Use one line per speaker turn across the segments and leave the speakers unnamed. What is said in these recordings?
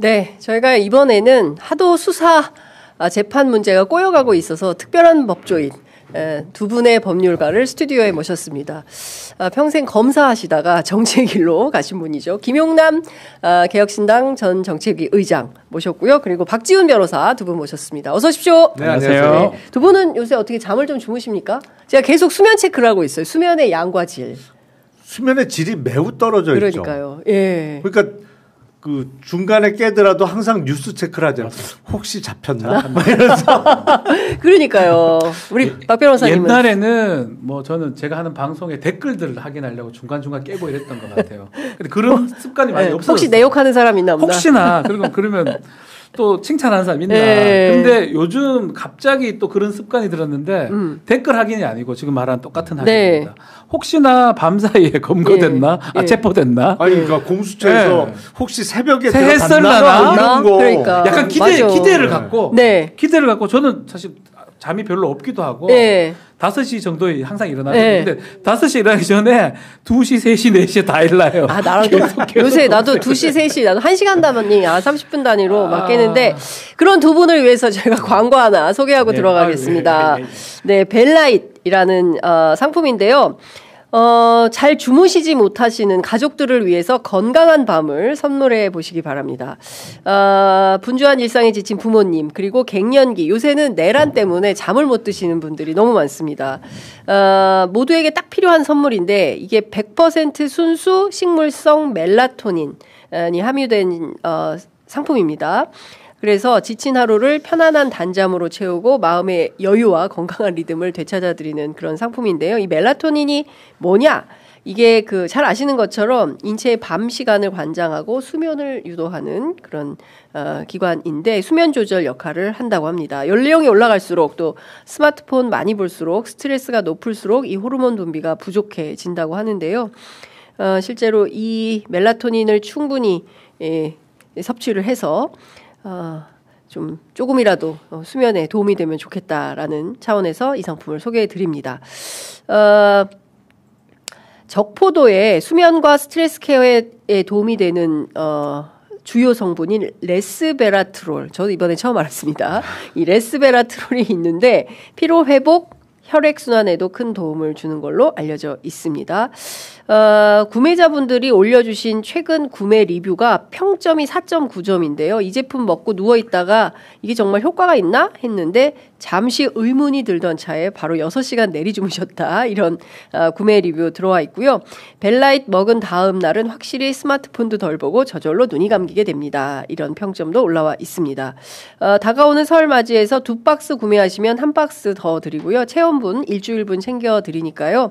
네, 저희가 이번에는 하도 수사 재판 문제가 꼬여가고 있어서 특별한 법조인 두 분의 법률가를 스튜디오에 모셨습니다. 평생 검사하시다가 정치의 길로 가신 분이죠. 김용남 개혁신당 전 정책위 의장 모셨고요. 그리고 박지훈 변호사 두 분 모셨습니다. 어서 오십시오.
네, 안녕하세요.
네, 두 분은 요새 어떻게 잠을 좀 주무십니까? 제가 계속 수면 체크를 하고 있어요. 수면의 양과 질.
수면의 질이 매우 떨어져 있죠.
그러니까요. 예.
그러니까 그 중간에 깨더라도 항상 뉴스 체크를 하잖아요. 혹시 잡혔나? 이러면서.
그러니까요. 우리 박 변호사님은
옛날에는 뭐 저는 제가 하는 방송에 댓글들을 확인하려고 중간중간 깨고 이랬던 것 같아요. 근데 그런 습관이 많이 없어졌어요.
혹시 내 욕하는 사람 있나 보다.
혹시나 그러면 또 칭찬하는 사람 있나.
네.
근데 요즘 갑자기 또 그런 습관이 들었는데 댓글 확인이 아니고 지금 말한 똑같은 확인입니다.
네.
혹시나 밤사이에 검거됐나? 체포됐나?
아니 그러니까 공수처에서 혹시 새벽에
했을라나?
이런 거.
그러니까.
약간 기대를 갖고 기대를 갖고 저는 사실 잠이 별로 없기도 하고 5시 정도에 항상 일어나요. 근데 5시에 일어나기 전에 2시, 3시, 4시에 다 일어나요.
나랑 요새 나도 2시, 3시, 나도 1시간 단위, 30분 단위로 막 깨는데 그런 두 분을 위해서 저희가 광고 하나 소개하고 들어가겠습니다. 네, 벨라잇이라는 상품인데요. 잘 주무시지 못하시는 가족들을 위해서 건강한 밤을 선물해 보시기 바랍니다. 분주한 일상에 지친 부모님, 그리고 갱년기, 요새는 내란 때문에 잠을 못 드시는 분들이 너무 많습니다. 모두에게 딱 필요한 선물인데, 이게 100% 순수 식물성 멜라토닌이 함유된 상품입니다. 그래서 지친 하루를 편안한 단잠으로 채우고 마음의 여유와 건강한 리듬을 되찾아드리는 그런 상품인데요. 이 멜라토닌이 뭐냐? 이게 잘 아시는 것처럼 인체의 밤 시간을 관장하고 수면을 유도하는 그런 기관인데 수면 조절 역할을 한다고 합니다. 연령이 올라갈수록 또 스마트폰 많이 볼수록 스트레스가 높을수록 이 호르몬 분비가 부족해진다고 하는데요. 실제로 이 멜라토닌을 충분히 섭취를 해서 좀 조금이라도 수면에 도움이 되면 좋겠다라는 차원에서 이 상품을 소개해 드립니다. 적포도의 수면과 스트레스 케어에 도움이 되는 주요 성분인 레스베라트롤. 저도 이번에 처음 알았습니다. 이 레스베라트롤이 있는데 피로 회복, 혈액순환에도 큰 도움을 주는 걸로 알려져 있습니다. 구매자분들이 올려주신 최근 구매 리뷰가 평점이 4.9점인데요. 이 제품 먹고 누워있다가 이게 정말 효과가 있나 했는데 잠시 의문이 들던 차에 바로 6시간 내리주무셨다. 이런 구매 리뷰 들어와 있고요. 벨라잇 먹은 다음 날은 확실히 스마트폰도 덜 보고 저절로 눈이 감기게 됩니다. 이런 평점도 올라와 있습니다. 다가오는 설 맞이해서 2박스 구매하시면 1박스 더 드리고요. 체험분 일주일분 챙겨드리니까요.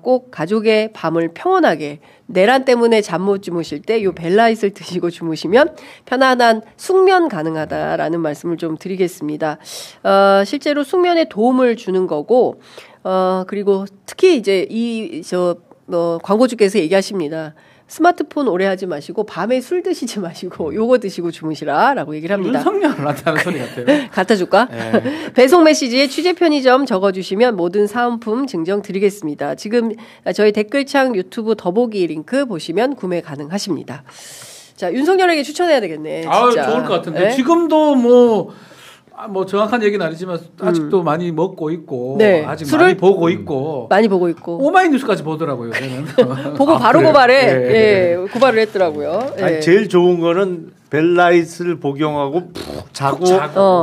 꼭 가족의 밤을 평온하게 내란 때문에 잠 못 주무실 때 이 벨라잇을 드시고 주무시면 편안한 숙면 가능하다라는 말씀을 좀 드리겠습니다. 실제로 숙면에 도움을 주는 거고 그리고 특히 이제 광고주께서 얘기하십니다. 스마트폰 오래 하지 마시고 밤에 술 드시지 마시고 요거 드시고 주무시라라고 얘기를 합니다.
윤석열을 나타내는 소리 같아요.
갖다 줄까? 네. 배송 메시지에 취재 편의점 적어주시면 모든 사은품 증정 드리겠습니다. 지금 저희 댓글창 유튜브 더보기 링크 보시면 구매 가능하십니다. 자, 윤석열에게 추천해야 되겠네. 진짜.
좋을 것 같은데. 네? 지금도 뭐 정확한 얘기는 아니지만 아직도 많이 먹고 있고 아직 많이 보고 있고 오마이뉴스까지 보더라고요. 저는.
보고 바로 고발해. 고발을 했더라고요.
아니, 제일 좋은 거는 벨라잇을 복용하고 푹 자고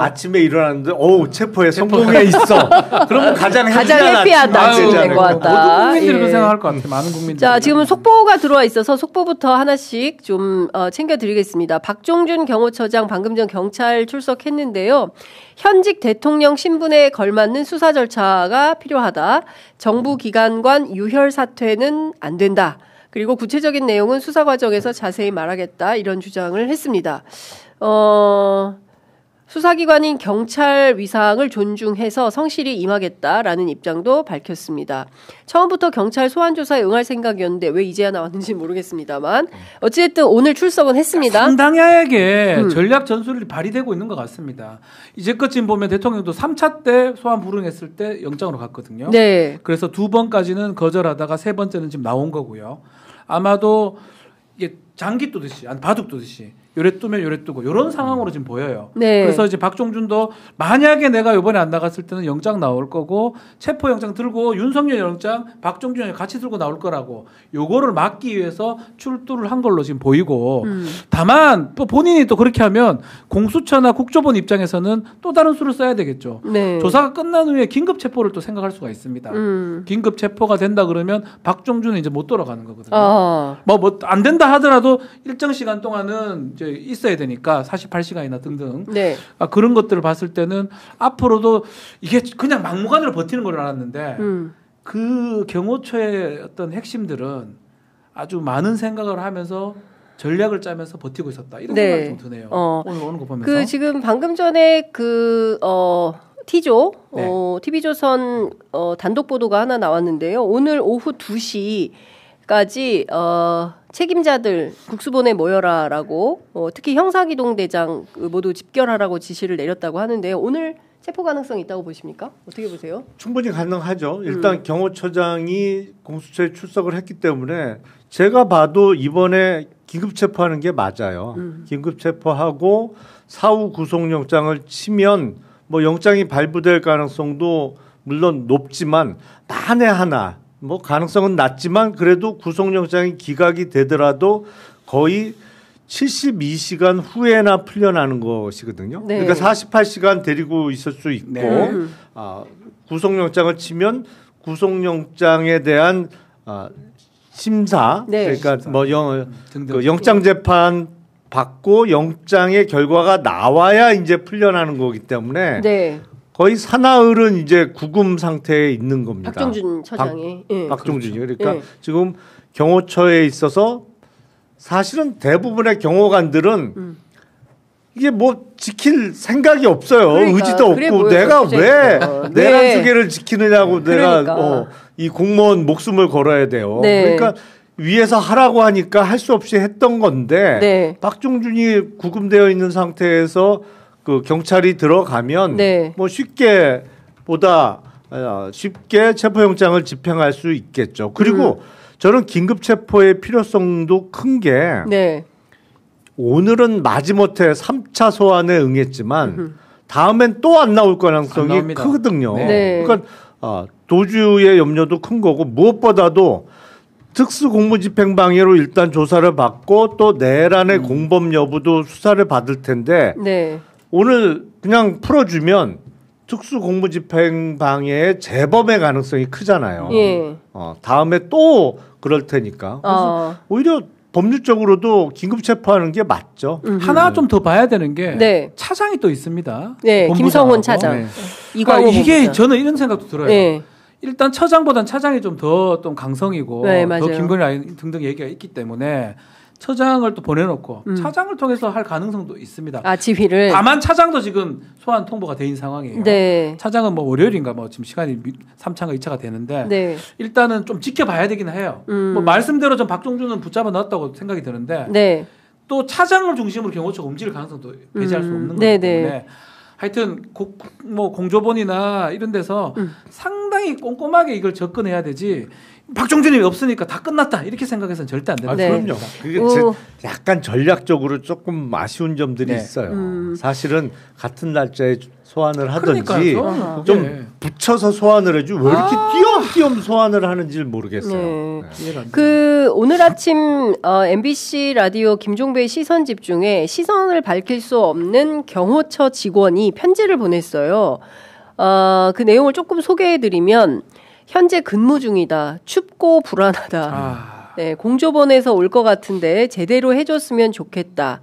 아침에 일어났는데 체포에 성공해 있어. 그러면 가장
해피한 날이 될 것 같다.
모든 국민들이 생각할 것 같아요. 많은 국민들.
자, 지금 속보가 들어와 있어서 속보부터 하나씩 좀 챙겨드리겠습니다. 박종준 경호처장 방금 전 경찰 출석했는데요. 현직 대통령 신분에 걸맞는 수사 절차가 필요하다. 정부 기관관 유혈 사퇴는 안 된다. 그리고 구체적인 내용은 수사 과정에서 자세히 말하겠다. 이런 주장을 했습니다. 수사기관인 경찰 위상을 존중해서 성실히 임하겠다라는 입장도 밝혔습니다. 처음부터 경찰 소환조사에 응할 생각이었는데 왜 이제야 나왔는지 모르겠습니다만 어쨌든 오늘 출석은 했습니다.
상당하게 전략 전술이 발휘되고 있는 것 같습니다. 이제껏 지금 보면 대통령도 3차 때 소환 불응했을 때 영장으로 갔거든요.
네.
그래서 2번까지는 거절하다가 3번째는 지금 나온 거고요. 아마도 이게 장기 뜨듯이, 바둑 뜨듯이 요래 뜨면 요래 뜨고 이런 상황으로 지금 보여요. 네. 그래서 이제 박종준도 만약에 내가 이번에 안 나갔을 때는 영장 나올 거고 체포영장 들고 윤석열 영장 박종준이 같이 들고 나올 거라고 요거를 막기 위해서 출두를 한 걸로 지금 보이고 다만 또 본인이 또 그렇게 하면 공수처나 국조본 입장에서는 또 다른 수를 써야 되겠죠. 네. 조사가 끝난 후에 긴급 체포를 또 생각할 수가 있습니다. 긴급 체포가 된다 그러면 박종준은 이제 못 돌아가는 거거든요. 뭐 안 된다 하더라도 일정 시간 동안은 이제 있어야 되니까 48시간이나 등등. 네. 그런 것들을 봤을 때는 앞으로도 이게 그냥 막무가내로 버티는 걸 알았는데 그 경호처의 어떤 핵심들은 아주 많은 생각을 하면서 전략을 짜면서 버티고 있었다. 이런 생각이 좀 드네요. 오늘 오는 거 보면서.
지금 방금 전에 T조, 네. TV조선 단독 보도가 하나 나왔는데요. 오늘 오후 2시까지 책임자들 국수본에 모여라라고 특히 형사기동대장 모두 집결하라고 지시를 내렸다고 하는데요. 오늘 체포 가능성이 있다고 보십니까? 어떻게 보세요?
충분히 가능하죠. 일단 경호처장이 공수처에 출석을 했기 때문에 제가 봐도 이번에 긴급 체포하는 게 맞아요. 긴급 체포하고 사후 구속영장을 치면 뭐 영장이 발부될 가능성도 물론 높지만 만에 하나 뭐 가능성은 낮지만 그래도 구속영장이 기각이 되더라도 거의 72시간 후에나 풀려나는 것이거든요. 네. 그러니까 48시간 데리고 있을 수 있고 네. 구속영장을 치면 구속영장에 대한 심사 네. 그러니까 뭐 영장 재판 받고 영장의 결과가 나와야 이제 풀려나는 거기 때문에 네. 거의 사나흘은 이제 구금 상태에 있는 겁니다.
박종준 처장이.
박종준이. 그러니까 지금 경호처에 있어서 사실은 대부분의 경호관들은 이게 뭐 지킬 생각이 없어요. 그러니까, 의지도 없고 내가 왜 내란 수계를 지키느냐고 내가 이 공무원 목숨을 걸어야 돼요. 네. 그러니까 위에서 하라고 하니까 할 수 없이 했던 건데 네. 박종준이 구금되어 있는 상태에서 그 경찰이 들어가면 네. 뭐 쉽게 체포영장을 집행할 수 있겠죠. 그리고 저는 긴급 체포의 필요성도 큰 게 네. 오늘은 마지못해 3차 소환에 응했지만 다음엔 또 안 나올 가능성이 크거든요. 네. 그러니까 도주의 염려도 큰 거고 무엇보다도 특수공무집행방해로 일단 조사를 받고 또 내란의 공범 여부도 수사를 받을 텐데 네. 오늘 그냥 풀어주면 특수공무집행방해의 재범의 가능성이 크잖아요. 예. 다음에 또 그럴 테니까. 그래서 오히려 법률적으로도 긴급 체포하는 게 맞죠.
하나 좀 더 봐야 되는 게 네. 차장이 또 있습니다.
네, 김성훈 차장. 네.
그러니까 이게 저는 이런 생각도 들어요. 네. 일단 처장보다는 차장이 좀 더 좀 강성이고 네, 더 김건희 라인 등등 얘기가 있기 때문에 처장을 또 보내놓고 차장을 통해서 할 가능성도 있습니다.
지휘를.
다만 차장도 지금 소환 통보가 돼 있는 상황이에요. 네. 차장은 뭐 월요일인가 뭐 지금 시간이 3차가 2차가 되는데 네. 일단은 좀 지켜봐야 되긴 해요. 뭐 말씀대로 좀 박종준은 붙잡아 놨다고 생각이 드는데 네. 또 차장을 중심으로 경호처가 움직일 가능성도 배제할 수 없는 거기 때문에 하여튼 공조본이나 이런 데서 상당히 꼼꼼하게 이걸 접근해야 되지 박종준이 없으니까 다 끝났다 이렇게 생각해서는 절대 안 됩니다.
그럼요. 그게 약간 전략적으로 조금 아쉬운 점들이 있어요. 사실은 같은 날짜에 소환을 하든지 좀 붙여서 소환을 해주 왜 이렇게 띄엄띄엄 소환을 하는지 모르겠어요.
네. 오늘 아침 MBC 라디오 김종배의 시선 집중에 시선을 밝힐 수 없는 경호처 직원이 편지를 보냈어요. 그 내용을 조금 소개해드리면 현재 근무 중이다. 춥고 불안하다. 네, 공조본에서 올 것 같은데 제대로 해줬으면 좋겠다.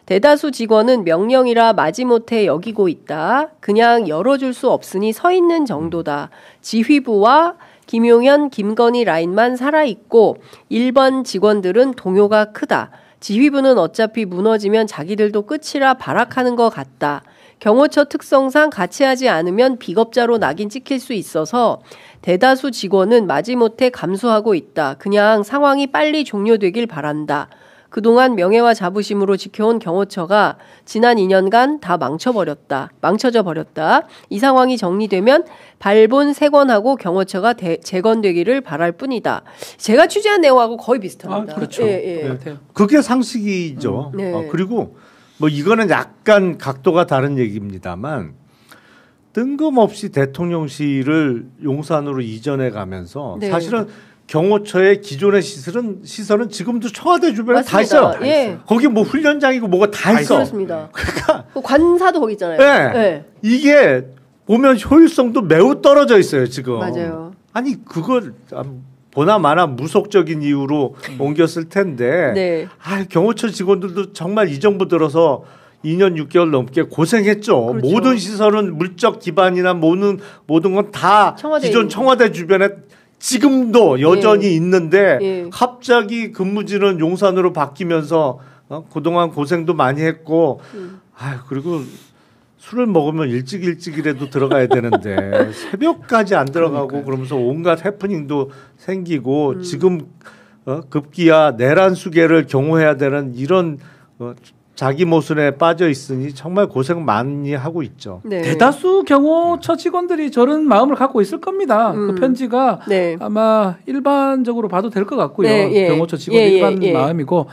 대다수 직원은 명령이라 마지못해 여기고 있다. 그냥 열어줄 수 없으니 서 있는 정도다. 지휘부와 김용현, 김건희 라인만 살아있고 1번 직원들은 동요가 크다. 지휘부는 어차피 무너지면 자기들도 끝이라 발악하는 것 같다. 경호처 특성상 같이 하지 않으면 비겁자로 낙인 찍힐 수 있어서 대다수 직원은 마지못해 감수하고 있다. 그냥 상황이 빨리 종료되길 바란다. 그동안 명예와 자부심으로 지켜온 경호처가 지난 2년간 다 망쳐져 버렸다. 이 상황이 정리되면 발본 재건하고 경호처가 재건되기를 바랄 뿐이다. 제가 취재한 내용하고 거의 비슷합니다.
그렇죠.
네. 그게 상식이죠.
네.
그리고 뭐 이거는 약간 각도가 다른 얘기입니다만 뜬금없이 대통령실을 용산으로 이전해 가면서
네.
사실은 경호처의 기존의 시설은 지금도 청와대 주변에
맞습니다.
다 있어요.
예.
거기 뭐 훈련장이고 뭐가 다 있어.
그렇습니다.
그러니까
관사도 거기 있잖아요.
네.
네.
이게 보면 효율성도 매우 떨어져 있어요 지금.
맞아요.
아니 그걸 보나마나 무속적인 이유로 옮겼을 텐데
네.
경호처 직원들도 정말 이 정부 들어서 2년 6개월 넘게 고생했죠.
그렇죠.
모든 시설은 물적 기반이나 모든 건 다 기존 청와대 주변에 지금도 여전히 있는데 갑자기 근무지는 용산으로 바뀌면서 그동안 고생도 많이 했고 그리고 술을 먹으면 일찍이라도 들어가야 되는데 새벽까지 안 들어가고 그러면서 온갖 해프닝도 생기고 지금 급기야 내란 수계를 경호해야 되는 이런 자기 모순에 빠져 있으니 정말 고생 많이 하고 있죠.
네.
대다수 경호처 직원들이 저런 마음을 갖고 있을 겁니다. 그 편지가 아마 일반적으로 봐도 될 것 같고요. 경호처 직원 일반 마음이고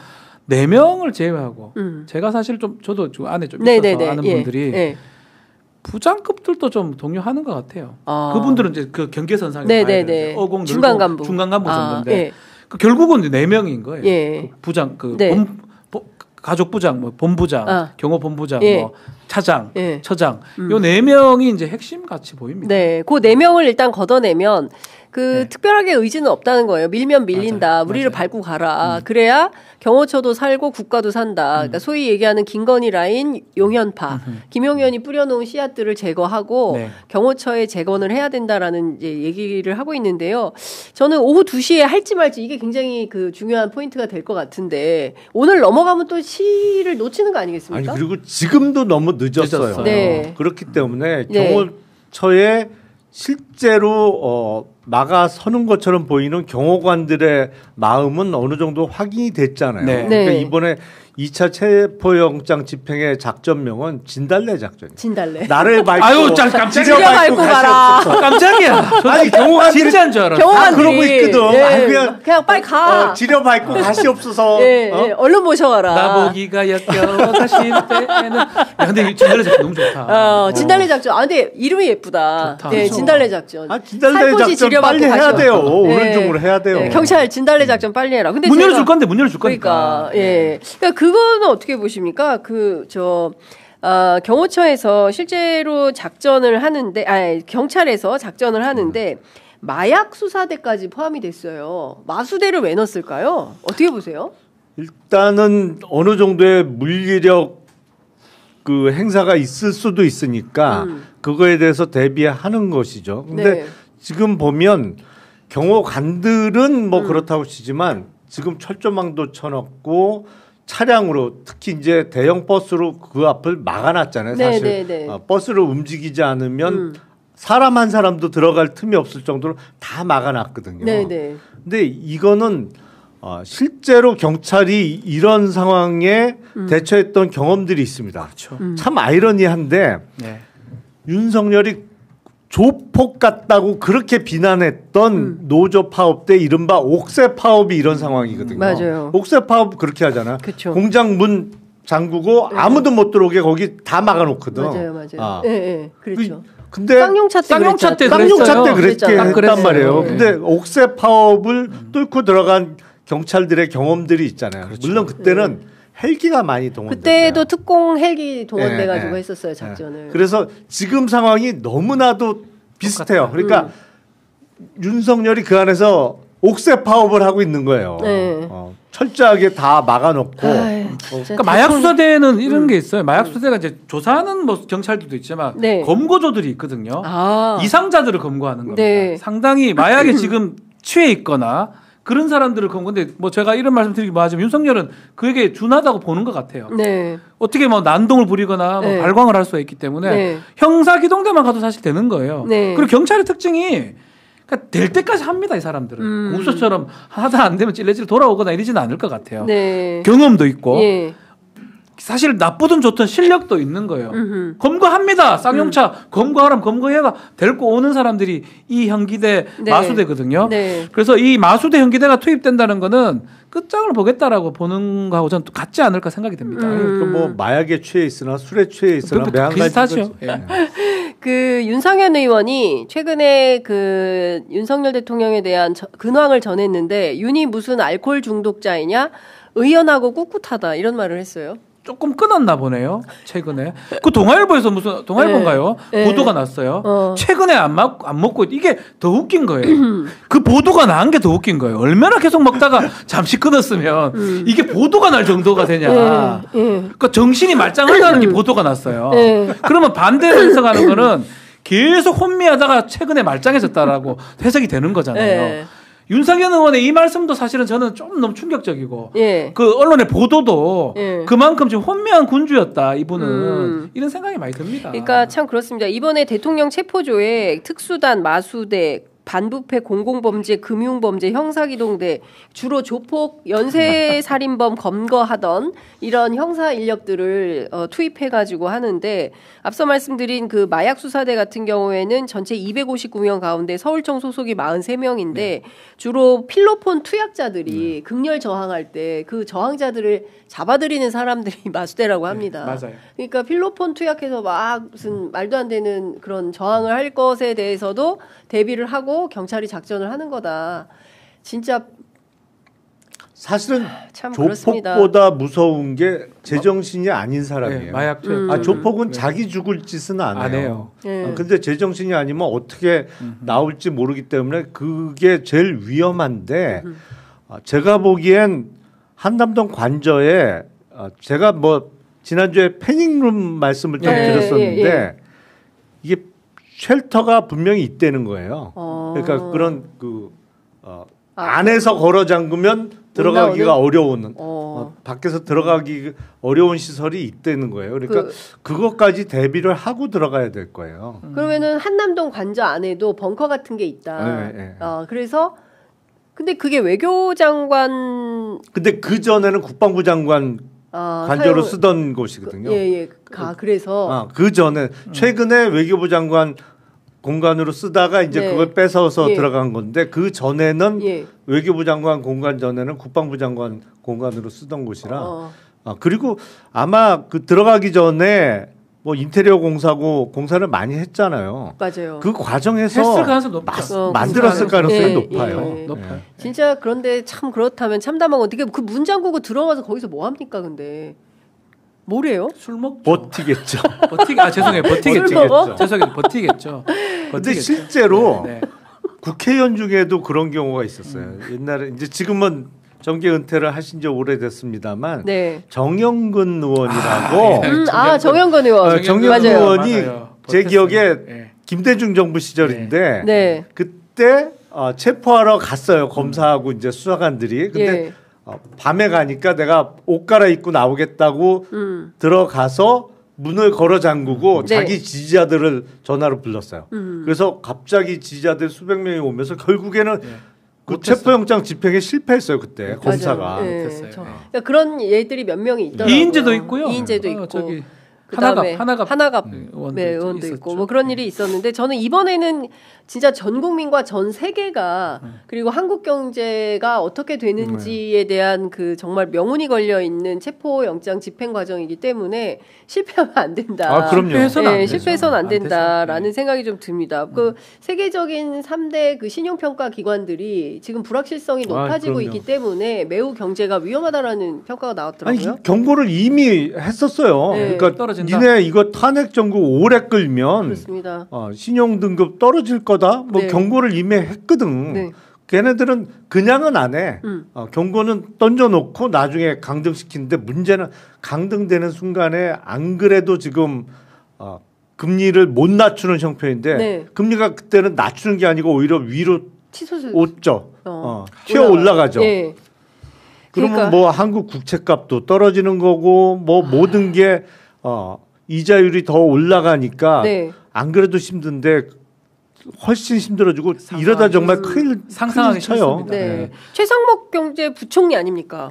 4명을 제외하고 제가 사실 저도 안에 좀 있어서 아는 분들이 부장급들도 좀 동요하는 것 같아요. 그분들은 이제 그 경계선상에 어공
중간 간부
정도인데 결국은 4명인 거예요. 그 부장 가족부장, 뭐 본부장, 경호본부장, 뭐 차장, 처장, 요 4명이 이제 핵심 같이 보입니다.
네, 그 4명을 일단 걷어내면 특별하게 의지는 없다는 거예요. 밀면 밀린다.
맞아요.
우리를 밟고 가라. 그래야 경호처도 살고 국가도 산다. 그러니까 소위 얘기하는 김건희 라인 용현파, 김용현이 뿌려놓은 씨앗들을 제거하고 경호처에 재건을 해야 된다라는 이제 얘기를 하고 있는데요. 저는 오후 2시에 할지 말지 이게 굉장히 그 중요한 포인트가 될 것 같은데 오늘 넘어가면 또 시를 놓치는 거 아니겠습니까?
아니 그리고 지금도 너무 늦었어요.
네.
그렇기 때문에 경호처에 실제로 막아서는 것처럼 보이는 경호관들의 마음은 어느 정도 확인이 됐잖아요. 그러니까 이번에 2차 체포영장 집행의 작전명은 진달래 작전이에요.
진달래.
나를 밟고
깜짝이야.
밟고 가라.
깜짝이야.
아니 경호관들이
진짜인 줄 알았어.
경호관들이
그러고 있거든.
그냥 빨리 가.
지려 밟고 가시 없어서.
얼른 모셔가라.
나보기가 역겨워 가실 때는. 근데 진달래 작전 너무 좋다.
진달래 작전. 근데 이름이 예쁘다.
좋다.
네, 진달래 작전.
진달래 작전 빨리 해야 돼요. 오른쪽으로 해야 돼요.
경찰 진달래 작전 빨리 해라. 근데
문 열어줄 건데 문 열어줄 거니까.
그러니까 그거는 어떻게 보십니까? 경호처에서 실제로 작전을 하는데, 경찰에서 작전을 하는데, 마약 수사대까지 포함이 됐어요. 마수대를 왜 넣었을까요? 어떻게 보세요?
일단은 어느 정도의 물리력 그 행사가 있을 수도 있으니까 그거에 대해서 대비하는 것이죠. 근데 지금 보면 경호관들은 뭐 그렇다고 치지만 지금 철조망도 쳐놓고 차량으로 특히 이제 대형 버스로 그 앞을 막아놨잖아요. 사실 버스를 움직이지 않으면 사람 한 사람도 들어갈 틈이 없을 정도로 다 막아놨거든요. 근데 이거는 실제로 경찰이 이런 상황에 대처했던 경험들이 있습니다.
그렇죠.
참 아이러니한데 윤석열이 조폭 같다고 그렇게 비난했던 노조 파업 때 이른바 옥새 파업이 이런 상황이거든요.
맞아요.
옥새 파업 그렇게 하잖아.
그쵸.
공장 문 잠그고 아무도 못 들어오게 거기 다 막아놓거든.
맞아요. 그렇죠.
근데
쌍용차 때
그렇게 했단 말이에요. 근데 옥새 파업을 뚫고 들어간 경찰들의 경험들이 있잖아요.
그렇죠.
물론 그때는 헬기가 많이 동원됐어요.
그때도 특공 헬기 동원돼가지고 했었어요, 작전을.
그래서 지금 상황이 너무나도 비슷해요. 그러니까 윤석열이 그 안에서 옥새 파업을 하고 있는 거예요. 철저하게 다 막아놓고.
그러니까 마약 수사대는 이런 게 있어요. 마약 수사대가 이제 조사하는 뭐 경찰들도 있지만 검거조들이 있거든요. 이상자들을 검거하는 겁니다. 상당히 마약에 지금 취해 있거나 그런 사람들을 검거인데 뭐 제가 이런 말씀 드리기 뭐하지만 윤석열은 그에게 준하다고 보는 것 같아요. 어떻게 뭐 난동을 부리거나 뭐 발광을 할 수가 있기 때문에 형사 기동대만 가도 사실 되는 거예요. 그리고 경찰의 특징이 그러니까 될 때까지 합니다, 이 사람들은. 공수처처럼 하다 안 되면 찔레찔레 돌아오거나 이러지는 않을 것 같아요.
네.
경험도 있고. 예. 사실 나쁘든 좋든 실력도 있는 거예요. 검거합니다. 쌍용차 검거하라면 검거해가 데리고 오는 사람들이 이 현기대 네. 마수대거든요. 네. 그래서 이 마수대 현기대가 투입된다는 거는 끝장을 보겠다라고 보는 거하고 저는 같지 않을까 생각이 듭니다.
뭐 마약에 취해 있으나 술에 취해 있으나
비슷하죠. 예.
그 윤상현 의원이 최근에 그 윤석열 대통령에 대한 근황을 전했는데 윤이 무슨 알코올 중독자이냐 의연하고 꿋꿋하다 이런 말을 했어요.
조금 끊었나 보네요. 최근에 그 동아일보에서 무슨 동아일보인가요? 네. 보도가 났어요. 최근에 안 먹고 이게 더 웃긴 거예요. 그 보도가 난 게 더 웃긴 거예요. 얼마나 계속 먹다가 잠시 끊었으면 이게 보도가 날 정도가 되냐. 그러니까 정신이 말짱하다는 게 보도가 났어요. 그러면 반대로 해석하는 거는 계속 혼미하다가 최근에 말짱해졌다라고 해석이 되는 거잖아요. 윤상현 의원의 이 말씀도 사실은 저는 좀 너무 충격적이고 그 언론의 보도도 그만큼 지금 혼미한 군주였다 이분은 이런 생각이 많이 듭니다.
그러니까 참 그렇습니다. 이번에 대통령 체포조에 특수단 마수대 반부패 공공범죄 금융범죄 형사기동대 주로 조폭 연쇄살인범 검거하던 이런 형사 인력들을 투입해가지고 하는데 앞서 말씀드린 그 마약수사대 같은 경우에는 전체 259명 가운데 서울청 소속이 43명인데 주로 필로폰 투약자들이 극렬 저항할 때 그 저항자들을 잡아들이는 사람들이 마수대라고 합니다.
맞아요.
그러니까 필로폰 투약해서 막 무슨 말도 안 되는 그런 저항을 할 것에 대해서도 대비를 하고 경찰이 작전을 하는 거다. 진짜
사실은
참
조폭보다
그렇습니다.
무서운 게 제정신이 아닌 사람이에요.
네, 마약 투약.
조폭은 자기 죽을 짓은 안 해요. 근데 제정신이 아니면 어떻게 나올지 모르기 때문에 그게 제일 위험한데 제가 보기엔 한남동 관저에 제가 뭐 지난주에 패닝룸 말씀을 좀 드렸었는데 이게 쉘터가 분명히 있다는 거예요. 그러니까 그런 안에서 걸어 잠그면 들어가기가 어려운 밖에서 들어가기 어려운 시설이 있다는 거예요. 그러니까 그것까지 대비를 하고 들어가야 될 거예요.
그러면은 한남동 관저 안에도 벙커 같은 게 있다. 그래서 근데 그게 외교장관.
근데 그 전에는 국방부 장관 관저로 쓰던 곳이거든요.
그래서
그 전에 최근에 외교부 장관 공간으로 쓰다가 이제 그걸 뺏어서 들어간 건데 그 전에는 외교부 장관 공간 전에는 국방부 장관 공간으로 쓰던 곳이라. 그리고 아마 그 들어가기 전에 뭐 인테리어 공사고 공사를 많이 했잖아요.
맞아요.
그 과정에서
했을 가능성이 높죠.
만들었을 가능성이 높아요.
높아요.
진짜 그런데 참 그렇다면 참담한 건 어떻게 그 문 잠그고 들어가서 거기서 뭐 합니까 근데? 뭐래요?
술 먹죠.
버티겠죠.
죄송해요. 버티겠죠. 죄송해요. 버티겠죠.
근데 실제로 국회의원 중에도 그런 경우가 있었어요. 옛날에 이제 지금은 정계 은퇴를 하신 지 오래됐습니다만 정영근 의원이라고
정영근 의원
정영근 의원이 제 기억에 김대중 정부 시절인데 그때 체포하러 갔어요. 검사하고 이제 수사관들이. 근데 밤에 가니까 내가 옷 갈아입고 나오겠다고 들어가서 문을 걸어 잠그고 자기 지지자들을 전화로 불렀어요. 그래서 갑자기 지지자들 수백 명이 오면서 결국에는 그 체포영장 집행에 실패했어요. 그때 검사가.
그러니까 그런 예들이 몇 명이 있더라고요.
이인재도 있고요.
이인재도 있고.
하나갑
의원도 있고 뭐 그런 일이 있었는데 저는 이번에는 진짜 전 국민과 전 세계가 그리고 한국 경제가 어떻게 되는지에 대한 그 정말 명운이 걸려 있는 체포영장 집행 과정이기 때문에 실패하면 안 된다. 실패해서는 안 된다라는 생각이 좀 듭니다. 그 세계적인 3대 그 신용평가 기관들이 지금 불확실성이 높아지고 있기 때문에 매우 경제가 위험하다라는 평가가 나왔더라고요.
아니, 경고를 이미 했었어요. 그러니까 떨어진다. 니네 이거 탄핵 정국 오래 끌면
그렇습니다.
신용 등급 떨어질 거다. 뭐 경고를 이미 했거든. 걔네들은 그냥은 안 해. 경고는 던져놓고 나중에 강등시키는데 문제는 강등되는 순간에 안 그래도 지금 금리를 못 낮추는 형편인데 금리가 그때는 낮추는 게 아니고 오히려 위로 오죠. 튀어 올라가죠. 그러면 뭐 한국 국채값도 떨어지는 거고 뭐 모든 게 이자율이 더 올라가니까 안 그래도 힘든데 훨씬 힘들어지고 이러다 정말 큰일 쳐요.
네. 최상목 경제부총리 아닙니까?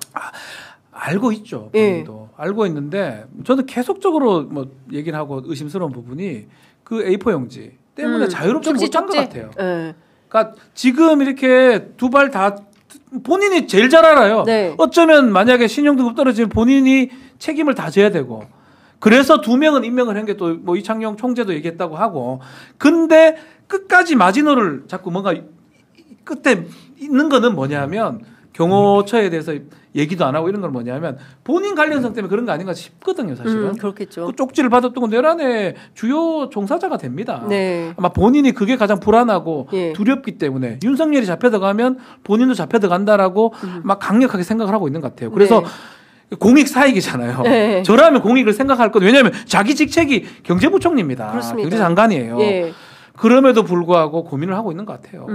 알고 있죠. 본인도. 알고 있는데 저는 계속적으로 뭐 얘기를 하고 의심스러운 부분이 그 A4 용지 때문에 자유롭지 못한 것 같아요. 그러니까 지금 이렇게 두 발 다 본인이 제일 잘 알아요. 네. 어쩌면 만약에 신용등급 떨어지면 본인이 책임을 다 져야 되고 그래서 2명은 임명을 한 게 또 뭐 이창용 총재도 얘기했다고 하고 근데 끝까지 마지노를 자꾸 뭔가 끝에 있는 거는 뭐냐면 경호처에 대해서 얘기도 안 하고 이런 건 뭐냐면 본인 관련성 때문에 그런 거 아닌가 싶거든요, 사실은.
그렇겠죠.
그 쪽지를 받았던 건 내란의 주요 종사자가 됩니다.
네.
아마 본인이 그게 가장 불안하고 두렵기 때문에 윤석열이 잡혀들어가면 본인도 잡혀들어간다라고 막 강력하게 생각을 하고 있는 것 같아요. 그래서 공익 사익이잖아요. 네. 저라면 공익을 생각할 건 왜냐하면 자기 직책이 경제부총리입니다.
그렇습니다.
경제장관이에요. 그럼에도 불구하고 고민을 하고 있는 것 같아요.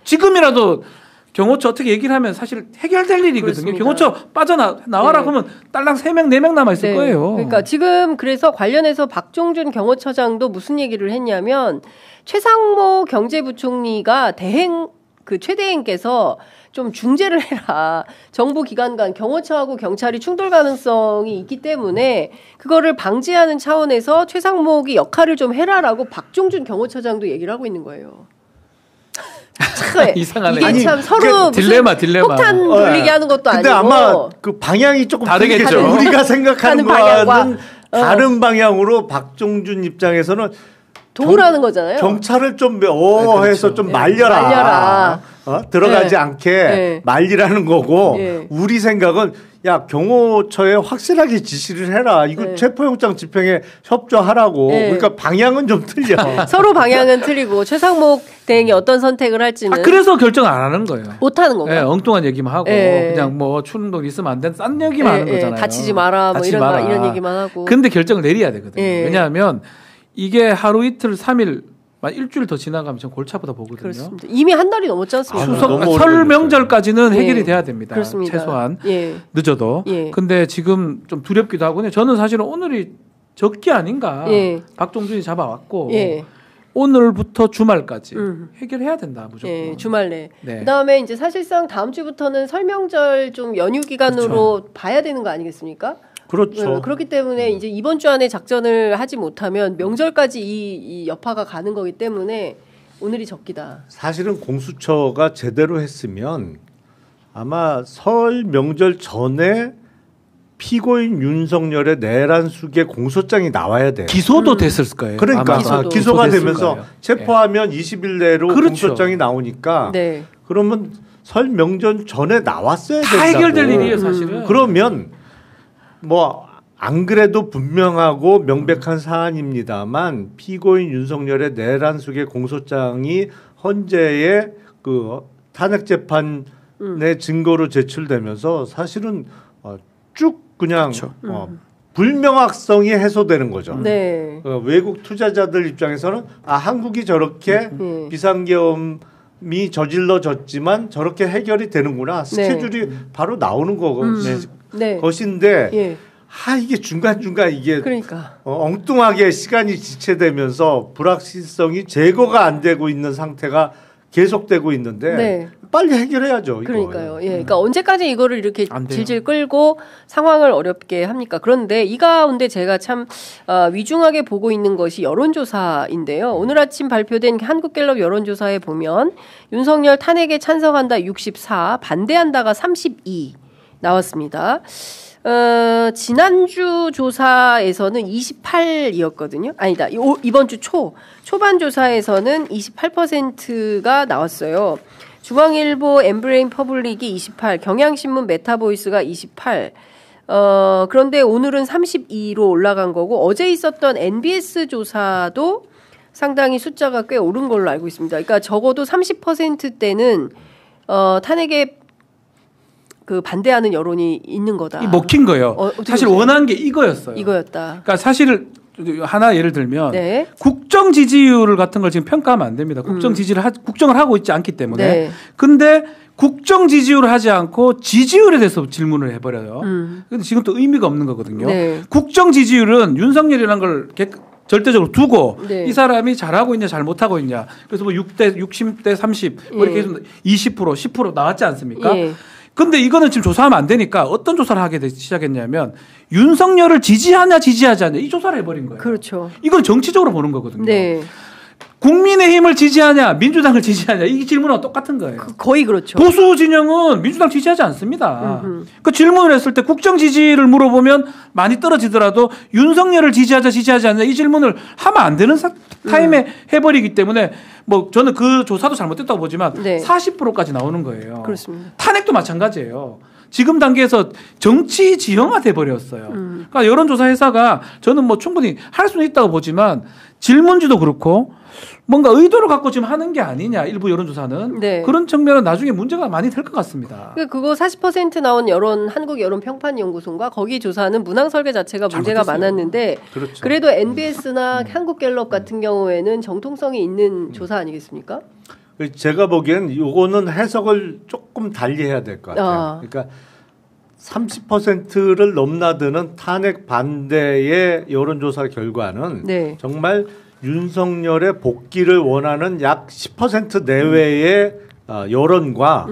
지금이라도 경호처 어떻게 얘기를 하면 사실 해결될 일이거든요. 그렇습니다. 경호처 빠져나와라 그러면 딸랑 3명, 4명 남아있을 거예요.
그러니까 지금 그래서 관련해서 박종준 경호처장도 무슨 얘기를 했냐면 최상모 경제부총리가 최대행께서 좀 중재를 해라. 정부 기관 간 경호처하고 경찰이 충돌 가능성이 있기 때문에 그거를 방지하는 차원에서 최상목이 역할을 좀 해라라고 박종준 경호처장도 얘기를 하고 있는 거예요.
이상하네.
이게 참 서로
딜레마.
폭탄 돌리게 하는 것도
근데
아니고.
아마 그 방향이 조금
다르겠죠.
우리가 생각하는 거와는 다른 방향으로 박종준 입장에서는
도우라는 거잖아요.
경찰을 좀 해서 좀 말려라. 들어가지 않게 말리라는 거고 우리 생각은 야 경호처에 확실하게 지시를 해라. 이거 체포영장 집행에 협조하라고. 그러니까 방향은 좀 틀려.
서로 방향은 틀리고 최상목 대행이 어떤 선택을 할지는.
그래서 결정 안 하는 거예요.
못 하는 건가요?
엉뚱한 얘기만 하고 그냥 뭐 추운동 있으면 안 된다. 딴 얘기만 하는 거잖아요.
다치지 마라. 뭐 이런 얘기만 하고.
근데 결정을 내려야 되거든요. 왜냐하면 이게 하루 이틀 3일 일주일 더 지나가면 전 골치 아프다 보거든요.
그렇습니다. 이미 한 달이 넘었지 않습니까?
설 명절까지는 해결이 돼야 됩니다.
그렇습니다.
최소한 늦어도. 근데 지금 좀 두렵기도 하고요. 저는 사실은 오늘이 적기 아닌가. 박종준이 잡아왔고 오늘부터 주말까지 해결해야 된다 무조건.
주말 내. 그다음에 이제 사실상 다음 주부터는 설 명절 좀 연휴 기간으로 봐야 되는 거 아니겠습니까?
그렇죠.
그렇기 때문에 이제 이번 주 안에 작전을 하지 못하면 명절까지 이 여파가 가는 거기 때문에 오늘이 적기다.
사실은 공수처가 제대로 했으면 아마 설 명절 전에 피고인 윤석열의 내란 수계 공소장이 나와야 돼요.
기소도 됐을 거예요.
그러니까 기소가 되면서 체포하면 20일 내로 공소장이 나오니까 그러면 설 명절 전에 나왔어야 된다고.
다 해결될 일이에요, 사실은.
그러면 뭐 안 그래도 분명하고 명백한 사안입니다만 피고인 윤석열의 내란 수계 공소장이 헌재의 그 탄핵 재판의 증거로 제출되면서 사실은 쭉 그냥 불명확성이 해소되는 거죠. 외국 투자자들 입장에서는 한국이 저렇게 비상계엄이 저질러졌지만 저렇게 해결이 되는구나. 스케줄이 바로 나오는 것인데 이게 중간중간 이게
그러니까.
엉뚱하게 시간이 지체되면서 불확실성이 제거가 안 되고 있는 상태가 계속되고 있는데 빨리 해결해야죠.
그러니까요. 그러니까 언제까지 이거를 이렇게 질질 끌고 상황을 어렵게 합니까? 그런데 이 가운데 제가 참 위중하게 보고 있는 것이 여론조사인데요. 오늘 아침 발표된 한국갤럽 여론조사에 보면 윤석열 탄핵에 찬성한다 64, 반대한다가 32 나왔습니다. 지난주 조사에서는 28이었거든요. 아니다. 이번 주 초반 조사에서는 28%가 나왔어요. 중앙일보 엠브레인 퍼블릭이 28, 경향신문 메타보이스가 28. 그런데 오늘은 32로 올라간 거고 어제 있었던 NBS 조사도 상당히 숫자가 꽤 오른 걸로 알고 있습니다. 그러니까 적어도 30%대는 탄핵에 반대하는 여론이 있는 거다.
먹힌 거예요. 사실 원한 게 이거였어요.
이거였다.
그러니까 사실 하나 예를 들면 국정 지지율 같은 걸 지금 평가하면 안 됩니다. 국정을 하고 있지 않기 때문에. 근데 국정 지지율을 하지 않고 지지율에 대해서 질문을 해버려요. 근데 지금 또 의미가 없는 거거든요. 국정 지지율은 윤석열이라는 걸 절대적으로 두고
네.
이 사람이 잘하고 있냐 잘못하고 있냐. 그래서 뭐 6대 60대 30 뭐 이렇게 해서 20% 10% 나왔지 않습니까?
예.
근데 이거는 지금 조사하면 안 되니까 어떤 조사를 하게 시작했냐면 윤석열을 지지하냐 지지하지 않냐 이 조사를 해버린 거예요.
그렇죠.
이건 정치적으로 보는 거거든요.
네.
국민의힘을 지지하냐 민주당을 지지하냐 이 질문은 똑같은 거예요.
거의 그렇죠.
보수 진영은 민주당 지지하지 않습니다. 그 질문을 했을 때 국정 지지를 물어보면 많이 떨어지더라도 윤석열을 지지하자 지지하지 않냐 이 질문을 하면 안 되는 타임에 해버리기 때문에 뭐 저는 그 조사도 잘못됐다고 보지만
네.
40%까지 나오는 거예요.
그렇습니다.
탄핵도 마찬가지예요. 지금 단계에서 정치 지형화돼 버렸어요. 그러니까 여론조사 회사가 저는 뭐 충분히 할 수는 있다고 보지만 질문지도 그렇고 뭔가 의도를 갖고 지금 하는 게 아니냐 일부 여론조사는
네.
그런 측면은 나중에 문제가 많이 될 것 같습니다.
그거 40% 나온 한국 여론 평판 연구소인가 거기 조사는 문항 설계 자체가 문제가
잘못했어요.
많았는데
그렇죠.
그래도 NBS나 한국갤럽 같은 경우에는 정통성이 있는 조사 아니겠습니까?
제가 보기엔 이거는 해석을 조금 달리해야 될 것 같아요. 그러니까 30%를 넘나드는 탄핵 반대의 여론조사 결과는
네.
정말 윤석열의 복귀를 원하는 약 10% 내외의 여론과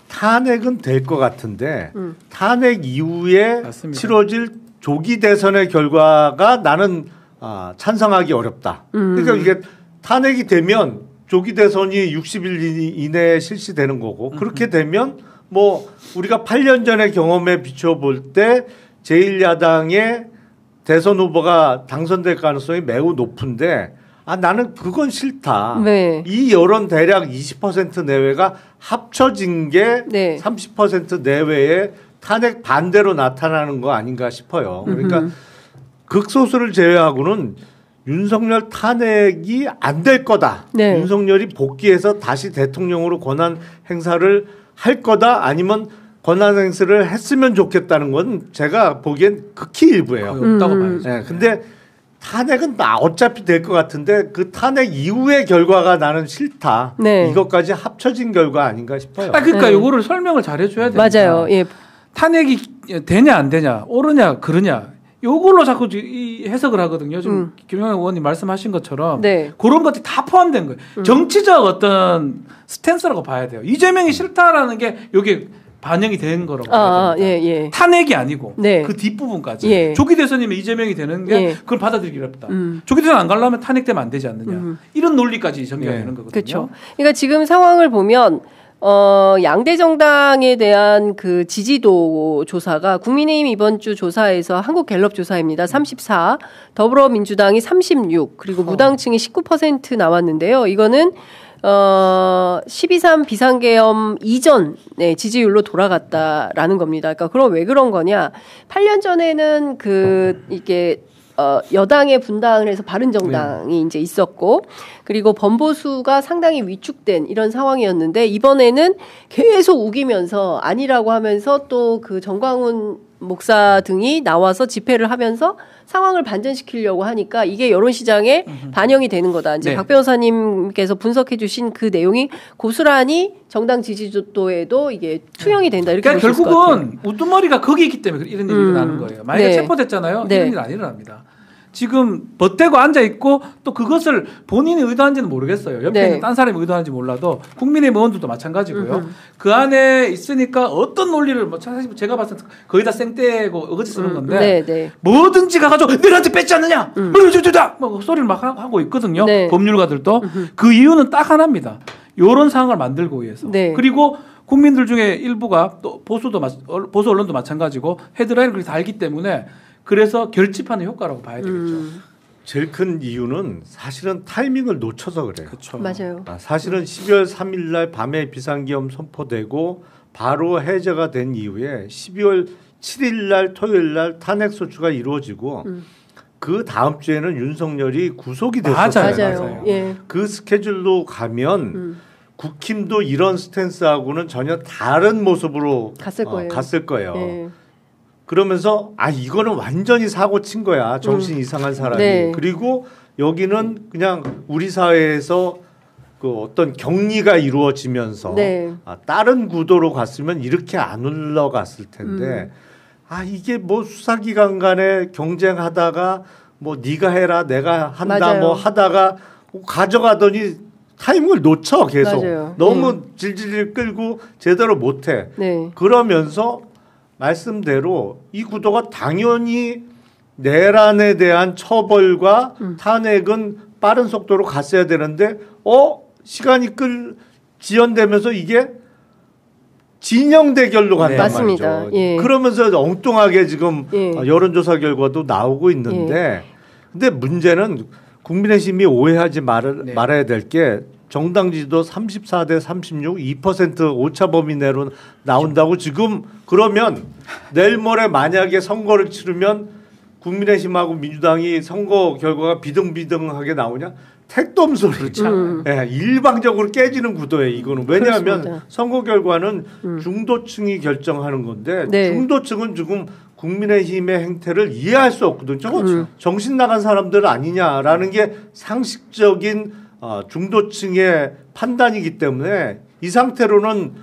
탄핵은 될 것 같은데 탄핵 이후에
맞습니다.
치러질 조기 대선의 결과가 나는 찬성하기 어렵다. 그러니까 이게 탄핵이 되면 조기 대선이 60일 이내에 실시되는 거고 그렇게 되면 뭐 우리가 8년 전의 경험에 비춰볼 때 제1야당의 대선 후보가 당선될 가능성이 매우 높은데 나는 그건 싫다.
네.
이 여론 대략 20% 내외가 합쳐진 게
네.
30% 내외의 탄핵 반대로 나타나는 거 아닌가 싶어요. 그러니까 극소수를 제외하고는 윤석열 탄핵이 안 될 거다.
네.
윤석열이 복귀해서 다시 대통령으로 권한 행사를 할 거다. 아니면 권한 행사를 했으면 좋겠다는 건 제가 보기엔 극히 일부예요.
없다고 봐야죠.
네, 근데 탄핵은 어차피 될 것 같은데 그 탄핵 이후의 결과가 나는 싫다.
네.
이것까지 합쳐진 결과 아닌가 싶어요.
그러니까
네.
이거를 설명을 잘 해줘야 됩니다.
맞아요. 예.
탄핵이 되냐 안 되냐 옳으냐 그러냐 요걸로 자꾸 이 해석을 하거든요. 지금 김영애 의원님 말씀하신 것처럼
네.
그런 것들이 다 포함된 거예요. 정치적 어떤 스탠스라고 봐야 돼요. 이재명이 싫다라는 게 여기 반영이 된 거라고 봐야 됩니다.
예.
탄핵이 아니고
네.
그 뒷부분까지
예.
조기 대선이면 이재명이 되는 게
예.
그걸 받아들이기 어렵다. 조기 대선 안 가려면 탄핵되면 안 되지 않느냐. 이런 논리까지 전개가 되는 거거든요.
그렇죠. 그러니까 지금 상황을 보면 양대 정당에 대한 그 지지도 조사가 국민의힘 이번 주 조사에서 한국갤럽 조사입니다. 34, 더불어민주당이 36, 그리고 무당층이 19% 나왔는데요. 이거는 12.3 비상계엄 이전의 지지율로 돌아갔다라는 겁니다. 그러니까 그럼 왜 그런 거냐? 8년 전에는 이게 여당의 분당을 해서 바른정당이 이제 있었고 그리고 범보수가 상당히 위축된 이런 상황이었는데 이번에는 계속 우기면서 아니라고 하면서 또 그 정광훈 목사 등이 나와서 집회를 하면서 상황을 반전시키려고 하니까 이게 여론시장에 반영이 되는 거다. 이제
네.
박 변호사님께서 분석해 주신 그 내용이 고스란히 정당 지지도에도 이게 투영이 된다. 이렇게
그러니까
보실 것 같아요.
결국은 우두머리가 거기 있기 때문에 이런 일이 일어나는 거예요. 만약에
네.
체포됐잖아요.
네.
이런 일 안 일어납니다. 지금 벗대고 앉아 있고 또 그것을 본인이 의도한지는 모르겠어요. 옆에
네.
있는 딴 사람이 의도한지 몰라도 국민의힘 의원들도 마찬가지고요. 그 안에 있으니까 어떤 논리를 사실 제가 봤을 때 거의 다 생떼고 어거지 쓰는 건데
네.
뭐든지 가가지고 너한테 뺏지 않느냐, 뭐 소리를 막 하고 있거든요.
네.
법률가들도 그 이유는 딱 하나입니다. 이런 상황을 만들고 위해서.
네.
그리고 국민들 중에 일부가 또 보수 언론도 마찬가지고 헤드라인을 그렇게 달기 때문에. 그래서 결집하는 효과라고 봐야 되겠죠.
제일 큰 이유는 사실은 타이밍을 놓쳐서 그래요.
그렇죠.
맞아요.
사실은 12월 3일 날 밤에 비상계엄 선포되고 바로 해제가 된 이후에 12월 7일 날 토요일 날 탄핵 소추가 이루어지고 그 다음 주에는 윤석열이 구속이 됐었어요.
맞아요. 예.
그 스케줄로 가면 국힘도 이런 스탠스하고는 전혀 다른 모습으로 갔을 거예요.
예.
그러면서 이거는 완전히 사고 친 거야. 정신 이상한 사람이.
네.
그리고 여기는 그냥 우리 사회에서 그 어떤 격리가 이루어지면서
네.
다른 구도로 갔으면 이렇게 안 흘러갔을 텐데 이게 뭐 수사기관 간에 경쟁하다가 뭐 네가 해라 내가 한다
맞아요.
뭐 하다가 가져가더니 타이밍을 놓쳐 계속.
맞아요.
너무 질질 끌고 제대로 못해.
네.
그러면서 말씀대로 이 구도가 당연히 내란에 대한 처벌과 탄핵은 빠른 속도로 갔어야 되는데 시간이 지연되면서 이게 진영 대결로 간단
맞습니다.
말이죠.
예.
그러면서 엉뚱하게 지금 여론조사 결과도 나오고 있는데 근데 문제는 국민의힘이 오해하지 말아야 될 게 정당 지지도 34대 36, 2% 오차 범위 내로 나온다고 지금 그러면 내일 모레 만약에 선거를 치르면 국민의힘하고 민주당이 선거 결과가 비등비등하게 나오냐? 택도 없는 소리. 네, 일방적으로 깨지는 구도예요. 이거는 왜냐하면
그렇습니다.
선거 결과는 중도층이 결정하는 건데
네.
중도층은 지금 국민의힘의 행태를 이해할 수 없거든요. 저거 정신 나간 사람들 아니냐라는 게 상식적인 중도층의 판단이기 때문에 이 상태로는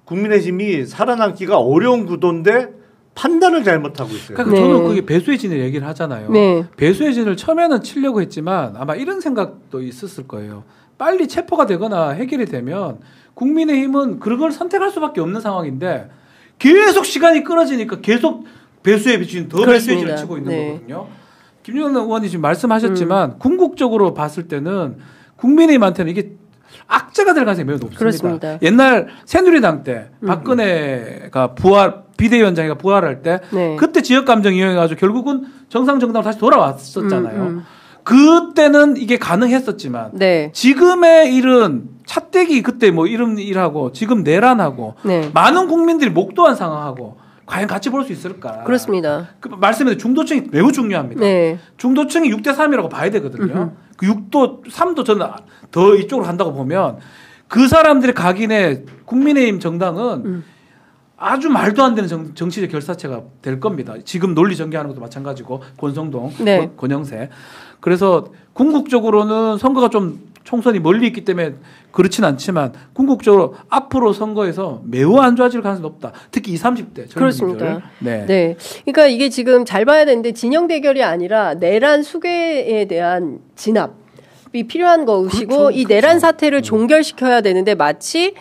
국민의힘이 살아남기가 어려운 구도인데 판단을 잘못하고 있어요.
그러니까 저는 그게 배수의 진을 얘기를 하잖아요.
네.
배수의 진을 처음에는 치려고 했지만 아마 이런 생각도 있었을 거예요. 빨리 체포가 되거나 해결이 되면 국민의힘은 그걸 선택할 수밖에 없는 상황인데 계속 시간이 끌어지니까 계속 배수의 진, 더 배수의 진을 치고 있는 거거든요. 김영남 의원이 지금 말씀하셨지만 궁극적으로 봤을 때는 국민의힘한테는 이게 악재가 될 가능성이 매우 높습니다.
그렇습니다.
옛날 새누리당 때 박근혜가 비대위원장이가 부활할 때 그때 지역감정 이용해가지고 결국은 정상정당으로 다시 돌아왔었잖아요. 그때는 이게 가능했었지만 지금의 일은 차떼기 그때 뭐 이런 일하고 지금 내란하고 많은 국민들이 목도한 상황하고 과연 같이 볼 수 있을까?
그렇습니다.
그 말씀에 중도층이 매우 중요합니다. 중도층이 6대3이라고 봐야 되거든요. 그 6도, 3도 저는 더 이쪽으로 간다고 보면 그 사람들의 각인의 국민의힘 정당은 아주 말도 안 되는 정치적 결사체가 될 겁니다. 지금 논리 전개하는 것도 마찬가지고 권성동, 권영세. 그래서 궁극적으로는 선거가 좀 총선이 멀리 있기 때문에 그렇진 않지만 궁극적으로 앞으로 선거에서 매우 안 좋아질 가능성이 높다. 특히 20, 30대.
그렇습니다. 네. 그러니까 이게 지금 잘 봐야 되는데 진영 대결이 아니라 내란 수괴에 대한 진압. 필요한 것이고 그렇죠. 이 내란 사태를 종결시켜야 되는데 마치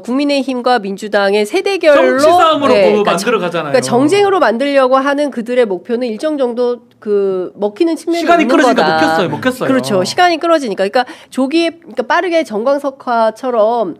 국민의힘과 민주당의 세대결로
정치 싸움으로 만들어 가잖아요.
그러니까 정쟁으로 만들려고 하는 그들의 목표는 일정 정도 그 먹히는 측면이
시간이
있는
끌어지니까 먹혔어요.
그렇죠. 시간이 끌어지니까 그러니까 그러니까 빠르게 정광석화처럼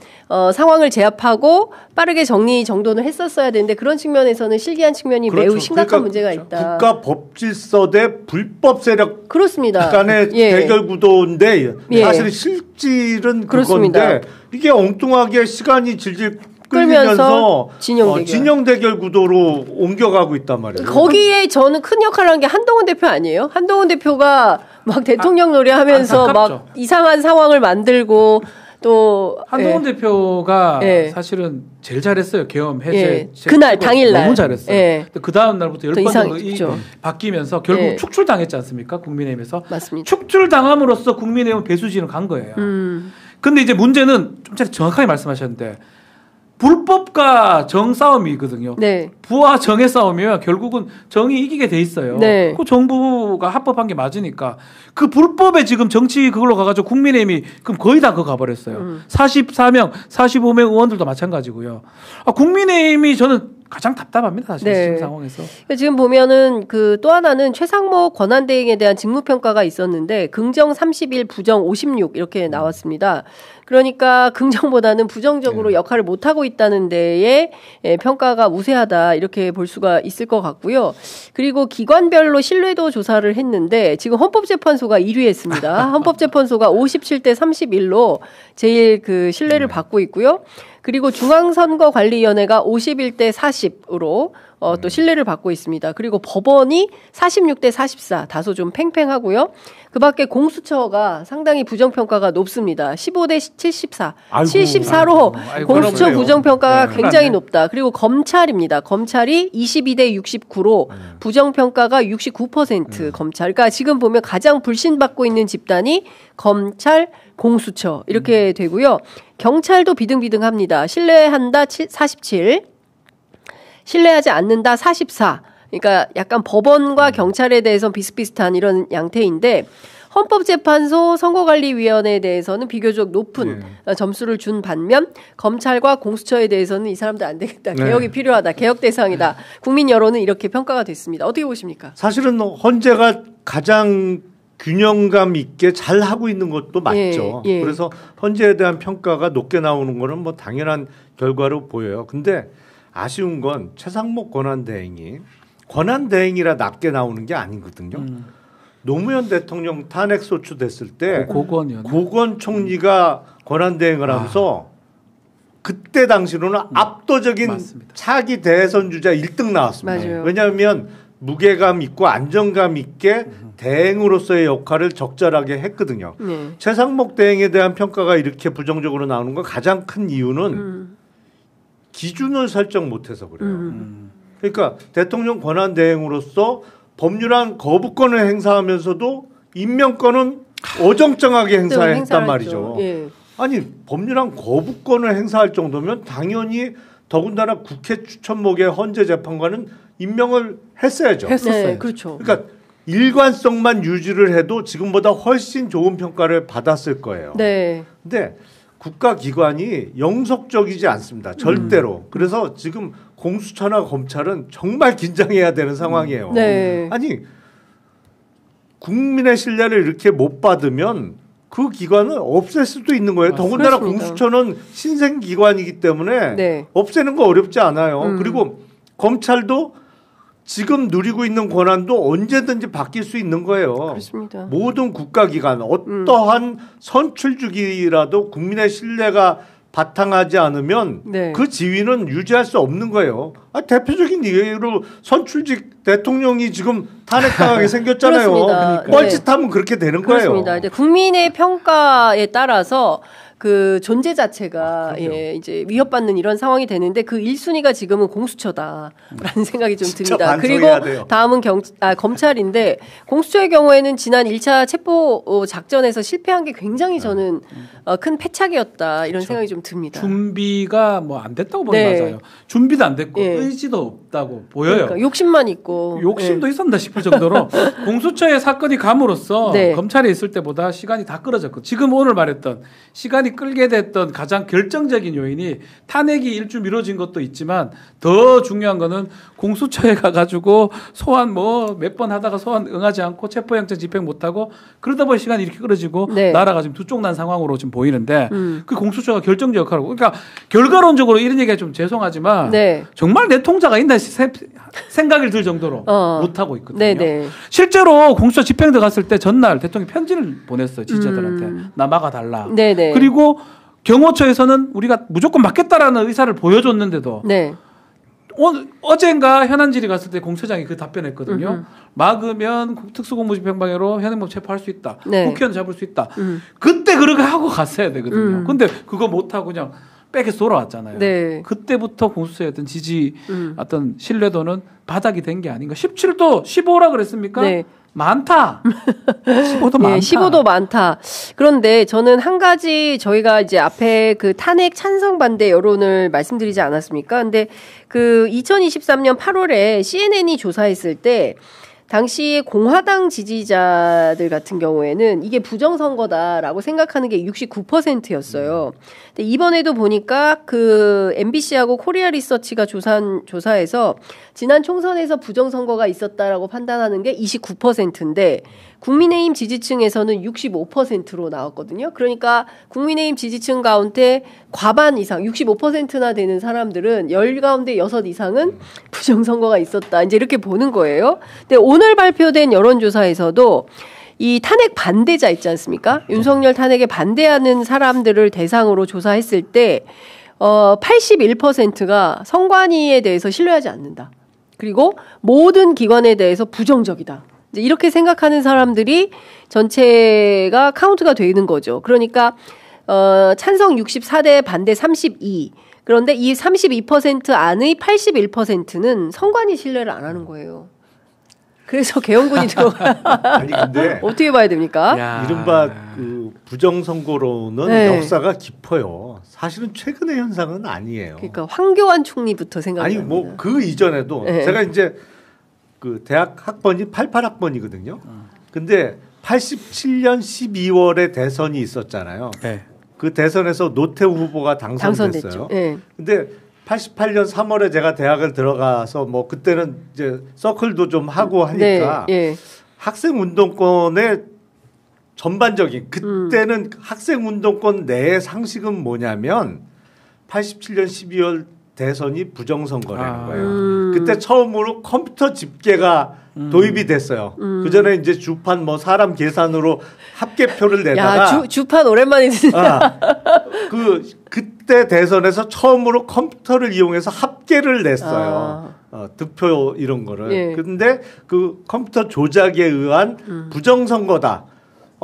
상황을 제압하고 빠르게 정돈을 했었어야 되는데 그런 측면에서는 실기한 측면이 매우 심각한 문제가 있다.
국가 법질서 대 불법 세력
그렇습니다.
간의 대결 구도인데 사실 실질은 그건데 이게 엉뚱하게 시간이 질질 끌면서 진영 대결 구도로 옮겨가고 있단 말이에요.
거기에 저는 큰 역할을 한 게 한동훈 대표 아니에요? 한동훈 대표가 막 대통령 놀이하면서 막 이상한 상황을 만들고 또
한동훈 대표가 사실은 제일 잘했어요. 계엄 해제
그날 당일날
너무 잘했어요. 그 다음 날부터 10번 바뀌면서 결국 축출당했지 않습니까? 국민의힘에서
맞습니다.
축출당함으로써 국민의힘은 배수진을 간 거예요. 근데 이제 문제는 좀 전에 정확하게 말씀하셨는데 불법과 정 싸움이거든요. 부와 정의 싸움이면 결국은 정이 이기게 돼 있어요. 그 정부가 합법한 게 맞으니까 그 불법에 지금 정치 그걸로 가가지고 국민의힘이 그럼 거의 다 그거 가버렸어요. 44명, 45명 의원들도 마찬가지고요. 국민의힘이 저는 가장 답답합니다. 사실 지금 상황에서.
지금 보면은 그 또 하나는 최상목 권한대행에 대한 직무평가가 있었는데 긍정 31, 부정 56 이렇게 나왔습니다. 그러니까 긍정보다는 부정적으로 역할을 못하고 있다는 데에 평가가 우세하다 이렇게 볼 수가 있을 것 같고요. 그리고 기관별로 신뢰도 조사를 했는데 지금 헌법재판소가 1위 했습니다. 헌법재판소가 57대 31로 제일 그 신뢰를 받고 있고요. 그리고 중앙선거관리위원회가 51대 40으로 또 신뢰를 받고 있습니다. 그리고 법원이 46대 44 다소 좀 팽팽하고요. 그 밖에 공수처가 상당히 부정평가가 높습니다. 15대 74, 74로 공수처 부정평가가 굉장히 높다. 그리고 검찰입니다. 검찰이 22대 69로 부정평가가 69% 검찰. 그러니까 지금 보면 가장 불신받고 있는 집단이 검찰, 공수처 이렇게 되고요. 경찰도 비등비등합니다. 신뢰한다 47, 신뢰하지 않는다 44. 그러니까 약간 법원과 경찰에 대해서 비슷비슷한 이런 양태인데 헌법재판소 선거관리위원회에 대해서는 비교적 높은 점수를 준 반면 검찰과 공수처에 대해서는 이 사람들 안 되겠다. 개혁이 필요하다. 개혁 대상이다. 국민 여론은 이렇게 평가가 됐습니다. 어떻게 보십니까?
사실은 헌재가 가장 균형감 있게 잘 하고 있는 것도 맞죠. 그래서 헌재에 대한 평가가 높게 나오는 거는 뭐 당연한 결과로 보여요. 근데 아쉬운 건 최상목 권한대행이 권한대행이라 낮게 나오는 게 아니거든요. 노무현 대통령 탄핵 소추됐을 때 고건 총리가 권한대행을 하면서 그때 당시로는 압도적인 맞습니다. 차기 대선 주자 1등 나왔습니다.
맞아요.
왜냐하면 무게감 있고 안정감 있게 대행으로서의 역할을 적절하게 했거든요. 최상목 대행에 대한 평가가 이렇게 부정적으로 나오는 건 가장 큰 이유는 기준을 설정 못해서 그래요. 그러니까 대통령 권한대행으로서 법률안 거부권을 행사하면서도 임명권은 어정쩡하게 행사했단 말이죠. 아니 법률안 거부권을 행사할 정도면 당연히 더군다나 국회 추천목의 헌재재판관은 임명을 했어야죠.
네, 그렇죠.
그러니까 일관성만 유지를 해도 지금보다 훨씬 좋은 평가를 받았을 거예요.
네.
근데 국가기관이 영속적이지 않습니다. 절대로. 그래서 지금 공수처나 검찰은 정말 긴장해야 되는 상황이에요.
네.
아니 국민의 신뢰를 이렇게 못 받으면 그 기관을 없앨 수도 있는 거예요. 더군다나 그렇습니다. 공수처는 신생기관이기 때문에 없애는 거 어렵지 않아요. 그리고 검찰도 지금 누리고 있는 권한도 언제든지 바뀔 수 있는 거예요.
그렇습니다.
모든 국가기관 어떠한 선출직이라도 국민의 신뢰가 바탕하지 않으면 그 지위는 유지할 수 없는 거예요. 대표적인 예로 선출직 대통령이 지금 탄핵당하게 생겼잖아요. 뻘짓하면 그렇게 되는
그렇습니다.
거예요.
이제 국민의 평가에 따라서 그 존재 자체가 이제 위협받는 이런 상황이 되는데 그 1순위가 지금은 공수처다라는 생각이 좀 듭니다. 그리고 다음은 검찰인데 공수처의 경우에는 지난 1차 체포 작전에서 실패한 게 굉장히 저는 큰 패착이었다 이런 생각이 좀 듭니다.
준비가 뭐 안 됐다고 보면 맞아요. 준비도 안 됐고 의지도 없다고 보여요.
그러니까 욕심만 있고
욕심도 있었나 싶을 정도로 공수처의 사건이 감으로써 검찰에 있을 때보다 시간이 다 끌어졌고 지금 오늘 말했던 시간이 끌게 됐던 가장 결정적인 요인이 탄핵이 일주 미뤄진 것도 있지만 더 중요한 거는 공수처에 가가지고 소환 뭐 몇 번 하다가 소환 응하지 않고 체포영장 집행 못하고 그러다 보니 시간이 이렇게 끌어지고 나라가 지금 두 쪽 난 상황으로 지금 보이는데 그 공수처가 결정적 역할을 하고 그러니까 결과론적으로 이런 얘기가 좀 죄송하지만 정말 내 통자가 있나 생각이 들 정도로 못하고 있거든요. 실제로 공수처 집행대 갔을 때 전날 대통령이 편지를 보냈어요. 지지자들한테. 나 막아달라. 그리고 경호처에서는 우리가 무조건 막겠다라는 의사를 보여줬는데도 어젠가 현안질의 갔을 때 공처장이 그 답변했거든요. 막으면 특수공무집행방해로 현행범 체포할 수 있다. 국회의원 잡을 수 있다. 그때 그렇게 하고 갔어야 되거든요. 근데 그거 못하고 그냥 백에서 돌아왔잖아요. 그때부터 공수처의 어떤 지지 어떤 신뢰도는 바닥이 된 게 아닌가. 17도 15라 그랬습니까? 많다. 15도 많다.
15도 많다. 그런데 저는 한 가지 저희가 이제 앞에 그 탄핵 찬성 반대 여론을 말씀드리지 않았습니까? 근데 그 2023년 8월에 CNN이 조사했을 때 당시 공화당 지지자들 같은 경우에는 이게 부정선거다라고 생각하는 게 69%였어요. 근데 이번에도 보니까 그 MBC하고 코리아 리서치가 조사한 조사에서 지난 총선에서 부정선거가 있었다라고 판단하는 게 29%인데 국민의힘 지지층에서는 65%로 나왔거든요. 그러니까 국민의힘 지지층 가운데 과반 이상 65%나 되는 사람들은 10 가운데 6 이상은 부정선거가 있었다. 이제 이렇게 보는 거예요. 근데 오늘 발표된 여론조사에서도 이 탄핵 반대자 있지 않습니까? 윤석열 탄핵에 반대하는 사람들을 대상으로 조사했을 때 81%가 선관위에 대해서 신뢰하지 않는다. 그리고 모든 기관에 대해서 부정적이다. 이제 이렇게 생각하는 사람들이 전체가 카운트가 되는 거죠. 그러니까 찬성 64대 반대 32. 그런데 이 32% 안의 81%는 선관위 신뢰를 안 하는 거예요. 그래서 개헌군이 들어가.
아니 근데
어떻게 봐야 됩니까?
이른바 그 부정선거로는 역사가 깊어요. 사실은 최근의 현상은 아니에요.
그러니까 황교안 총리부터 생각이 납니다.
아니 뭐 그 이전에도 제가 이제 그 대학 학번이 88학번이거든요. 근데 87년 12월에 대선이 있었잖아요. 네. 그 대선에서 노태우 후보가 당선됐어요. 네. 근데 88년 3월에 제가 대학을 들어가서 뭐 그때는 이제 서클도 좀 하고 하니까 네. 네. 학생 운동권의 전반적인 그때는 학생 운동권 내의 상식은 뭐냐면 87년 12월 대선이 부정선거라는 거예요. 그때 처음으로 컴퓨터 집계가 도입이 됐어요. 그 전에 이제 주판 뭐 사람 계산으로 합계표를 내다가
주판 오랜만에 듣는다.
그때 대선에서 처음으로 컴퓨터를 이용해서 합계를 냈어요. 득표 이런 거를. 예. 근데 그 컴퓨터 조작에 의한 부정선거다.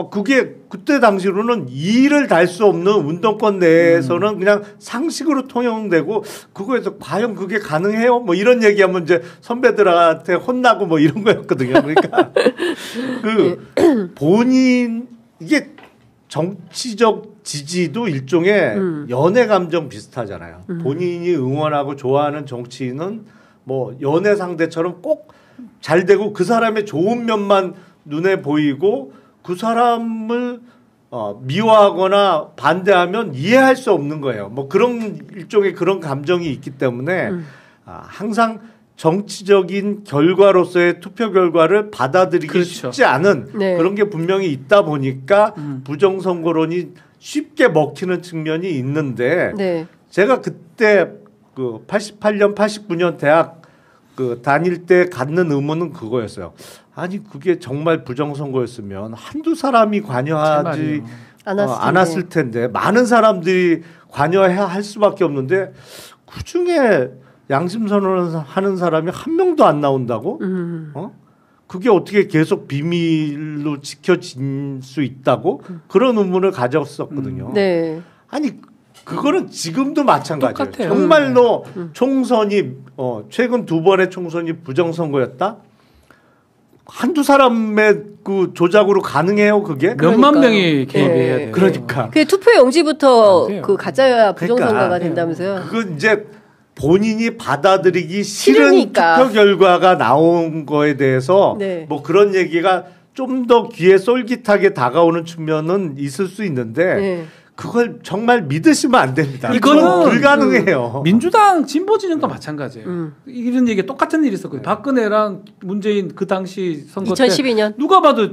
그게 그때 당시로는 이의를 달 수 없는 운동권 내에서는 그냥 상식으로 통용되고 그거에서 과연 그게 가능해요? 뭐 이런 얘기하면 이제 선배들한테 혼나고 뭐 이런 거였거든요. 그러니까 그 본인 이게 정치적 지지도 일종의 연애 감정 비슷하잖아요. 본인이 응원하고 좋아하는 정치인은 뭐 연애 상대처럼 꼭 잘 되고 그 사람의 좋은 면만 눈에 보이고 그 사람을 미워하거나 반대하면 이해할 수 없는 거예요. 뭐 그런 일종의 그런 감정이 있기 때문에 항상 정치적인 결과로서의 투표 결과를 받아들이기 그렇죠. 쉽지 않은 네. 그런 게 분명히 있다 보니까 부정선거론이 쉽게 먹히는 측면이 있는데 네. 제가 그때 그 88년, 89년 대학 그 다닐 때 갖는 의문은 그거였어요. 아니 그게 정말 부정선거였으면 한두 사람이 관여하지 않았을 텐데 많은 사람들이 관여해야 할 수밖에 없는데 그중에 양심선언을 하는 사람이 한 명도 안 나온다고? 그게 어떻게 계속 비밀로 지켜질 수 있다고? 그런 의문을 가졌었거든요. 네. 아니 그거는 지금도 마찬가지예요. 똑같아요. 정말로 총선이 최근 2번의 총선이 부정선거였다? 한두 사람의 그 조작으로 가능해요, 그게?
몇만 명이 개입해야 돼요.
그러니까.
그 투표 용지부터 그 가짜야 부정선거가 그러니까, 된다면서요?
그건 이제 본인이 받아들이기 싫은 투표 결과가 나온 거에 대해서 네. 뭐 그런 얘기가 좀 더 귀에 솔깃하게 다가오는 측면은 있을 수 있는데 네. 그걸 정말 믿으시면 안 됩니다. 이거는 불가능해요.
민주당 진보 진영도 마찬가지예요. 이런 얘기 똑같은 일이 있었거든요. 박근혜랑 문재인 그 당시 선거
2012년?
때 누가 봐도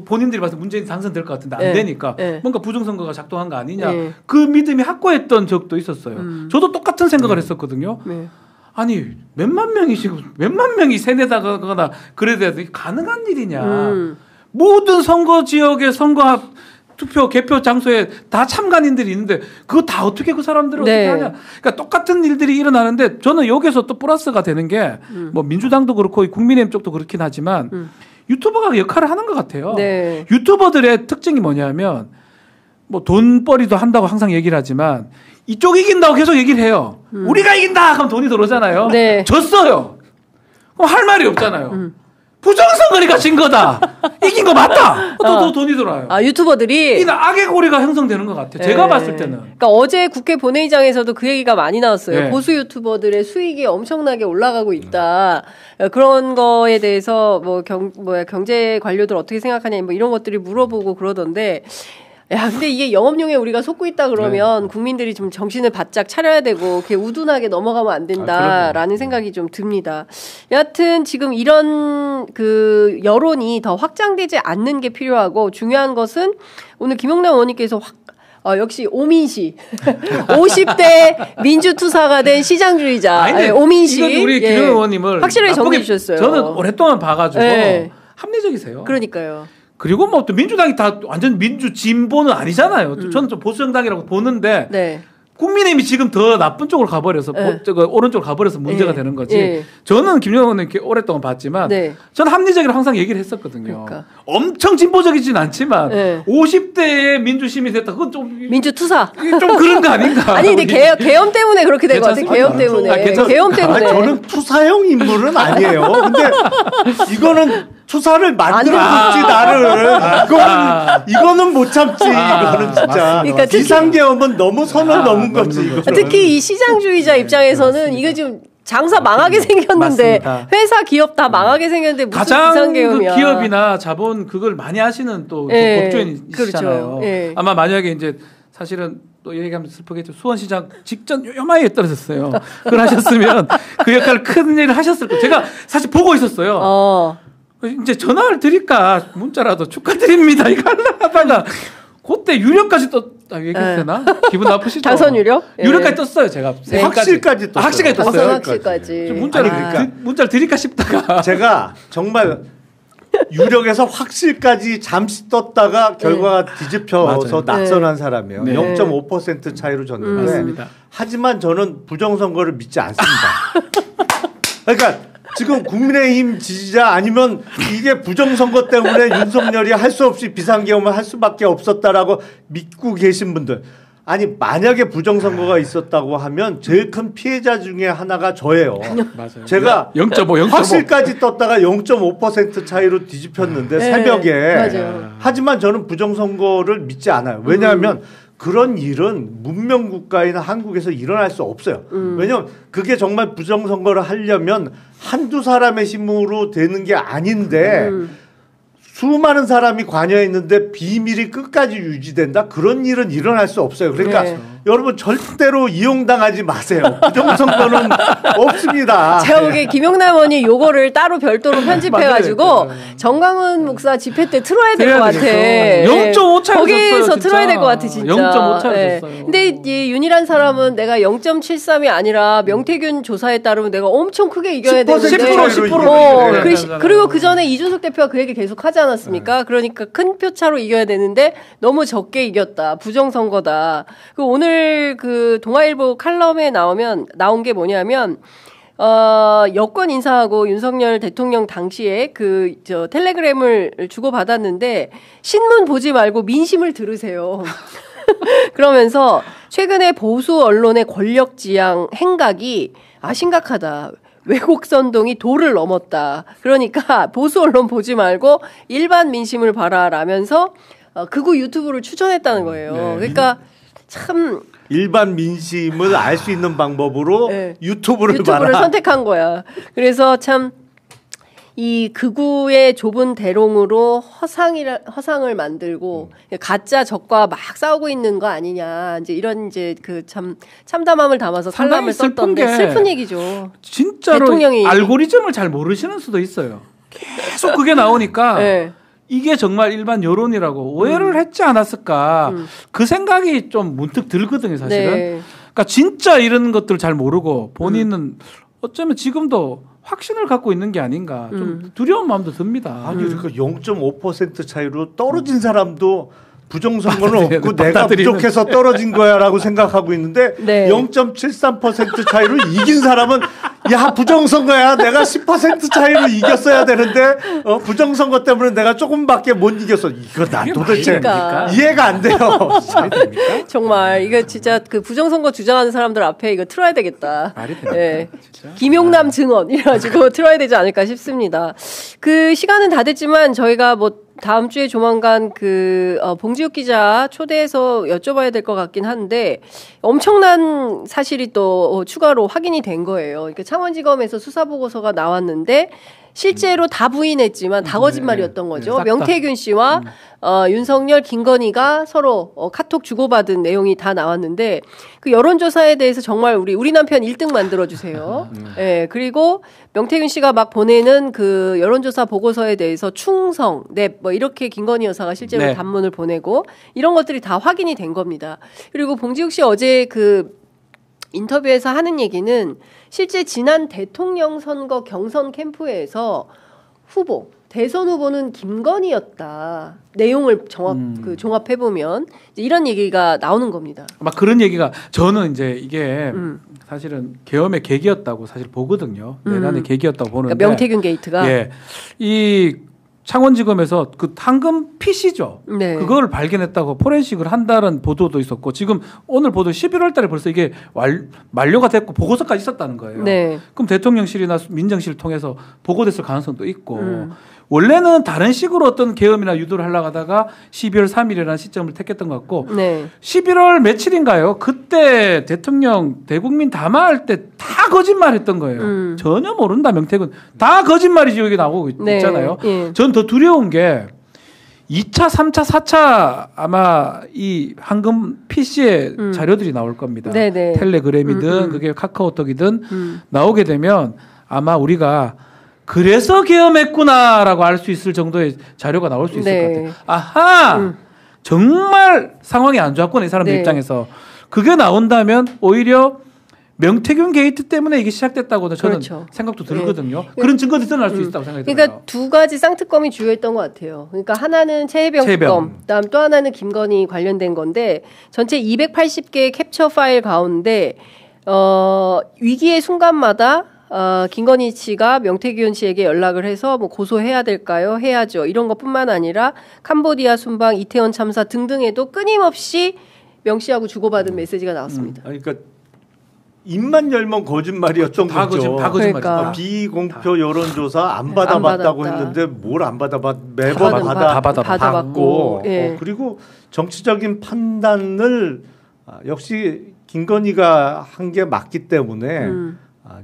본인들이 봐서 문재인 당선될 것 같은데 안 네. 되니까
네.
뭔가 부정선거가 작동한 거 아니냐. 네. 그 믿음이 확고했던 적도 있었어요. 저도 똑같은 생각을 했었거든요. 네. 아니 몇만 명이 세뇌당하거나 그래야 돼. 가능한 일이냐. 모든 선거 지역의 선거 투표 개표 장소에 다 참관인들이 있는데 그거 다 어떻게 그 사람들을 네. 어떻게 하냐. 그러니까 똑같은 일들이 일어나는데 저는 여기서 또 플러스가 되는 게 뭐 민주당도 그렇고 국민의힘 쪽도 그렇긴 하지만 유튜버가 역할을 하는 것 같아요. 네. 유튜버들의 특징이 뭐냐면 뭐 돈벌이도 한다고 항상 얘기를 하지만 이쪽 이긴다고 계속 얘기를 해요. 우리가 이긴다 하면 돈이 들어오잖아요. 네. 졌어요. 그럼 할 말이 없잖아요. 부정선거니까 진 거다. 이긴 거 맞다. 또 돈이 들어와요.
유튜버들이.
이 악의 고리가 형성되는 것 같아요. 제가 봤을 때는.
그러니까 어제 국회 본회의장에서도 그 얘기가 많이 나왔어요. 네. 보수 유튜버들의 수익이 엄청나게 올라가고 있다. 그런 거에 대해서 경제 관료들 어떻게 생각하냐 뭐 이런 것들이 물어보고 그러던데. 야, 근데 이게 영업용에 우리가 속고 있다 그러면 네. 국민들이 좀 정신을 바짝 차려야 되고, 그게 우둔하게 넘어가면 안 된다라는 생각이 좀 듭니다. 여하튼 지금 이런 그 여론이 더 확장되지 않는 게 필요하고, 중요한 것은 오늘 김용남 의원님께서 역시 오민시. 50대 민주투사가 된 시장주의자. 오민시.
이건 우리 김용남 의원님을
확실하게 정리해 주셨어요.
저는 오랫동안 봐가지고 합리적이세요.
그러니까요.
그리고 뭐 또 민주당이 다 완전 민주 진보는 아니잖아요. 저는 좀 보수 정당이라고 보는데 네. 국민의힘이 지금 더 나쁜 쪽으로 가버려서 오른쪽으로 가버려서 문제가 되는 거지. 저는 김영호는 이렇게 오랫동안 봤지만 저는 합리적이라고 항상 얘기를 했었거든요. 그러니까. 엄청 진보적이진 않지만 50대의 민주시민이 됐다. 그건 좀
민주투사.
좀 그런 거 아닌가.
아니 근데 계엄 때문에 그렇게 된 것 같아요. 계엄 때문에. 계엄 때문에.
저는 투사형 인물은 아니에요. 근데 이거는 투사를 만들어줬지 나를. 이거는 못 참지. 이거는 진짜. 그러니까 비상계엄은 너무 선을 넘은 거지. 이거는.
특히 이 시장주의자 입장에서는 이거 좀 장사 망하게 생겼는데 맞습니다. 회사 기업 다 망하게 생겼는데 무슨
가장
비상계엄이야.
그 기업이나 자본 그걸 많이 하시는 또 법조인이시잖아요. 그렇죠. 아마 만약에 이제 사실은 또 얘기하면 슬프겠죠. 수원시장 직전 요마에 떨어졌어요. 그걸 하셨으면 그 역할을 큰 일을 하셨을 거예요. 제가 사실 보고 있었어요. 이제 전화를 드릴까 문자라도 축하드립니다. 이거 하다가 그때 유력까지 얘기해도 되나? 기분 나쁘시죠?
당선 유력?
유력까지 떴어요, 제가.
확실까지 떴어요.
확실까지 떴어요.
확실까지.
문자를 드릴까 싶다가.
제가 정말 유력에서 확실까지 잠시 떴다가 결과가 뒤집혀서 낙선한 사람이에요. 0.5% 차이로 졌는데
맞습니다.
하지만 저는 부정선거를 믿지 않습니다. 그러니까 지금 국민의힘 지지자 아니면 이게 부정선거 때문에 윤석열이 할 수 없이 비상계엄을 할 수밖에 없었다라고 믿고 계신 분들. 아니 만약에 부정선거가 있었다고 하면 제일 큰 피해자 중에 하나가 저예요.
맞아요.
제가 0.5 확실까지 떴다가 0.5% 차이로 뒤집혔는데 새벽에.
맞아요.
하지만 저는 부정선거를 믿지 않아요. 왜냐하면 그런 일은 문명국가인 한국에서 일어날 수 없어요. 왜냐하면 그게 정말 부정선거를 하려면 한두 사람의 힘으로 되는 게 아닌데 수많은 사람이 관여했는데 비밀이 끝까지 유지된다? 그런 일은 일어날 수 없어요. 그러니까 여러분 절대로 이용당하지 마세요. 부정선거는 없습니다.
제가 보기에 김용남 의원이 요거를 따로 별도로 편집해가지고 정강훈 목사 집회 때 틀어야 될 것 같아.
0.5 차이
거기에서 틀어야 될 것 같아 진짜.
0.5 차이 줬어요.
근데 이 윤희란 사람은 내가 0.73이 아니라 명태균 조사에 따르면 내가 엄청 크게 이겨야 되는데
10%.
그리고 그 전에 이준석 대표가 그 얘기 계속 하지 않았습니까? 그러니까 큰 표차로 이겨야 되는데 너무 적게 이겼다. 부정선거다. 그 오늘 그 동아일보 칼럼에 나온 게 뭐냐면 여권 인사하고 윤석열 대통령 당시에 텔레그램을 주고받았는데 신문 보지 말고 민심을 들으세요. 그러면서 최근에 보수 언론의 권력지향 행각이 심각하다. 왜곡 선동이 도를 넘었다. 그러니까 보수 언론 보지 말고 일반 민심을 봐라라면서 극우 유튜브를 추천했다는 거예요. 그러니까 참
일반 민심을 알 수 있는 방법으로 유튜브를
선택한 거야. 그래서 참 이 극우의 좁은 대롱으로 허상을 만들고 가짜 적과 막 싸우고 있는 거 아니냐. 이제 이런 그 참담함을 담아서 칼럼을 썼던데 슬픈 얘기죠.
진짜로 대통령이 알고리즘을 잘 모르시는 수도 있어요. 계속 그게 나오니까 이게 정말 일반 여론이라고 오해를 했지 않았을까. 그 생각이 좀 문득 들거든요, 사실은. 그러니까 진짜 이런 것들을 잘 모르고 본인은 어쩌면 지금도 확신을 갖고 있는 게 아닌가. 좀 두려운 마음도 듭니다.
아니, 그러니까 0.5% 차이로 떨어진 사람도 부정선거는 없고 내가 부족해서 떨어진 거야라고 생각하고 있는데 0.73% 차이로 이긴 사람은 야 부정선거야 내가 10% 차이로 이겼어야 되는데 부정선거 때문에 내가 조금밖에 못 이겼어. 이거 난 도대체 이해가 안 돼요.
정말 이거 진짜 그 부정선거 주장하는 사람들 앞에 이거 틀어야 되겠다.
말이 됩니까?
김용남 증언 이래가지고 틀어야 되지 않을까 싶습니다. 그 시간은 다 됐지만 저희가 다음 주에 조만간 봉지욱 기자 초대해서 여쭤봐야 될 것 같긴 한데 엄청난 사실이 또 추가로 확인이 된 거예요. 그러니까 창원지검에서 수사보고서가 나왔는데 실제로 다 부인했지만 다 거짓말이었던 거죠. 명태균 씨와 윤석열, 김건희가 서로 카톡 주고받은 내용이 다 나왔는데 그 여론조사에 대해서 정말 우리 남편 1등 만들어주세요. 그리고 명태균 씨가 막 보내는 그 여론조사 보고서에 대해서 충성, 이렇게 김건희 여사가 실제로 단문을 보내고 이런 것들이 다 확인이 된 겁니다. 그리고 봉지욱 씨 어제 그 인터뷰에서 하는 얘기는 실제 지난 대통령 선거 경선 캠프에서 대선 후보는 김건희였다. 내용을 종합해보면 이런 얘기가 나오는 겁니다.
막 그런 얘기가 저는 이제 이게 사실은 계엄의 계기였다고 사실 보거든요. 내란의 계기였다고 보는데.
그러니까 명태균 게이트가.
이 창원지검에서 그 황금 핏이죠. 그걸 발견했다고 포렌식을 한다는 보도도 있었고 지금 오늘 보도 11월 달에 벌써 이게 만료가 됐고 보고서까지 있었다는 거예요. 그럼 대통령실이나 민정실을 통해서 보고됐을 가능성도 있고 원래는 다른 식으로 어떤 계엄이나 유도를 하려고 하다가 12월 3일이라는 시점을 택했던 것 같고
네.
11월 며칠인가요? 그때 대통령 대국민 담화할 때 다 거짓말했던 거예요. 전혀 모른다 명태균. 다 거짓말이지 여기 나오고 있잖아요.
네.
전 더 두려운 게 2차, 3차, 4차 아마 이 황금 PC의 자료들이 나올 겁니다.
네네.
텔레그램이든 그게 카카오톡이든 나오게 되면 아마 우리가 그래서 계엄했구나라고 알 수 있을 정도의 자료가 나올 수 있을
네.
것 같아요. 아하! 정말 상황이 안 좋았구나 이 사람들
네.
입장에서. 그게 나온다면 오히려 명태균 게이트 때문에 이게 시작됐다고 저는
그렇죠.
생각도 들거든요. 그런 증거들이 드러날 수 있다고 생각이 들어요.
그러니까 두 가지 쌍특검이 주요했던 것 같아요. 그러니까 하나는 최혜병 특검, 그다음 또 하나는 김건희 관련된 건데 전체 280개의 캡처 파일 가운데 위기의 순간마다 김건희 씨가 명태균 씨에게 연락을 해서 뭐 고소해야 될까요? 해야죠. 이런 것뿐만 아니라 캄보디아 순방, 이태원 참사 등등에도 끊임없이 명 씨하고 주고받은 메시지가 나왔습니다.
그러니까 입만 열면 거짓말이었던 거죠.
다 거짓말이죠.
그러니까.
비공표 여론조사 안 받아봤다고
안 받았다.
했는데 뭘 안 받아봤 매번 받아봤고
예.
그리고 정치적인 판단을 역시 김건희가 한 게 맞기 때문에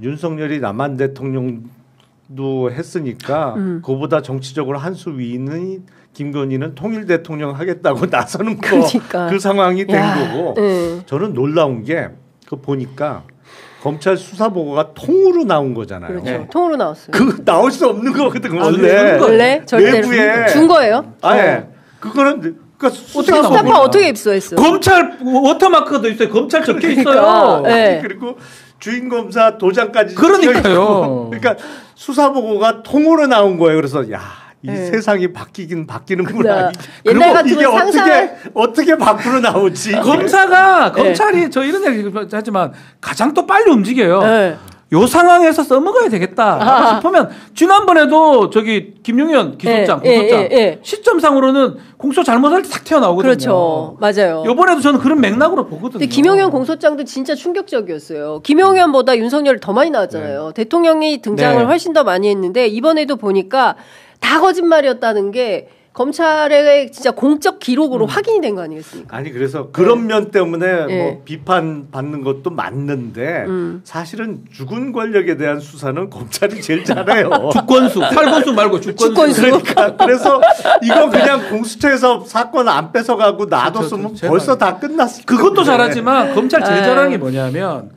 윤석열이 남한 대통령도 했으니까 그보다 정치적으로 한 수 위는 김건희는 통일 대통령 하겠다고 나서는
그러니까.
그 상황이 된 거고
네.
저는 놀라운 게 그 보니까 검찰 수사 보고가 통으로 나온 거잖아요.
그렇죠.
네.
통으로 나왔어요.
그 나올 수 없는 거거든
원래 절대로
내부에
준 거예요.
아예 그거는 그러니까
수사파 어떻게 입수했어요?
검찰 워터마크도 있어요. 검찰 적혀 있어요.
그러니까, 네.
그리고 주인 검사 도장까지
그러니까요.
그러니까 수사 보고가 통으로 나온 거예요. 그래서 야. 이
네.
세상이 바뀌긴 바뀌는구나.
옛날
그리고 이게
같으면
어떻게 밖으로 나오지?
검찰이 저 이런 얘기 하지만 가장 또 빨리 움직여요.
네.
요 상황에서 써먹어야 되겠다 싶으면 지난번에도 저기 김용현 기소장, 공소장 시점상으로는 공소 잘못할 때 탁 튀어나오거든요.
그렇죠. 맞아요.
이번에도 저는 그런 맥락으로 보거든요.
근데 김용현 공소장도 진짜 충격적이었어요. 김용현보다 윤석열이 더 많이 나왔잖아요. 대통령이 등장을 훨씬 더 많이 했는데 이번에도 보니까 다 거짓말이었다는 게 검찰의 진짜 공적 기록으로 확인이 된 거 아니겠습니까?
아니 그래서 그런 면 때문에 뭐 비판 받는 것도 맞는데 사실은 죽은 권력에 대한 수사는 검찰이 제일 잘해요.
주권수, 탈권수 말고 주권수.
그러니까 그래서 이거 그냥 공수처에서 사건 안 뺏어가고 놔뒀으면 벌써 다 끝났을 텐데.
그것도 잘하지만 검찰 제일 잘하는 게 뭐냐면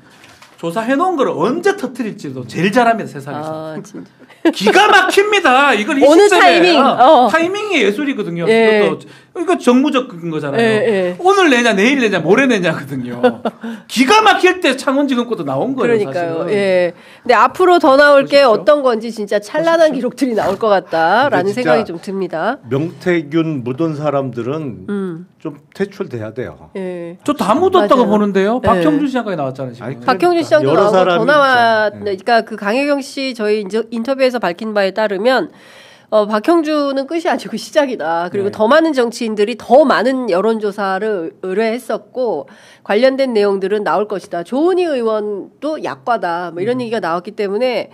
조사해놓은 걸 언제 터뜨릴지도 제일 잘합니다 세상에서.
진짜.
기가 막힙니다. 이걸 이
어느
시점에
타이밍,
타이밍이 예술이거든요.
예.
이거 정무적인 거잖아요.
예.
오늘 내냐, 내일 내냐, 모레 내냐거든요. 기가 막힐 때 창원지검 것도 나온 거예요.
그러니까요.
사실은.
예. 근데 앞으로 더 나올 게
보십시오.
어떤 건지 진짜 찬란한 기록들이 나올 것 같다라는
진짜
생각이 좀 듭니다.
명태균 묻은 사람들은 좀 퇴출돼야 돼요.
예.
저 다 묻었다고
맞아요.
보는데요.
네.
박형준 시장까지 나왔잖아요. 지금.
아니,
박형준 시장도
여러
나오고 더
사람이
나왔.
있죠.
그러니까 그 강혜경 씨 저희 인터뷰에서 밝힌 바에 따르면 박형준은 끝이 아니고 시작이다. 그리고 더 많은 정치인들이 더 많은 여론조사를 의뢰했었고 관련된 내용들은 나올 것이다. 조은희 의원도 약과다. 뭐 이런 얘기가 나왔기 때문에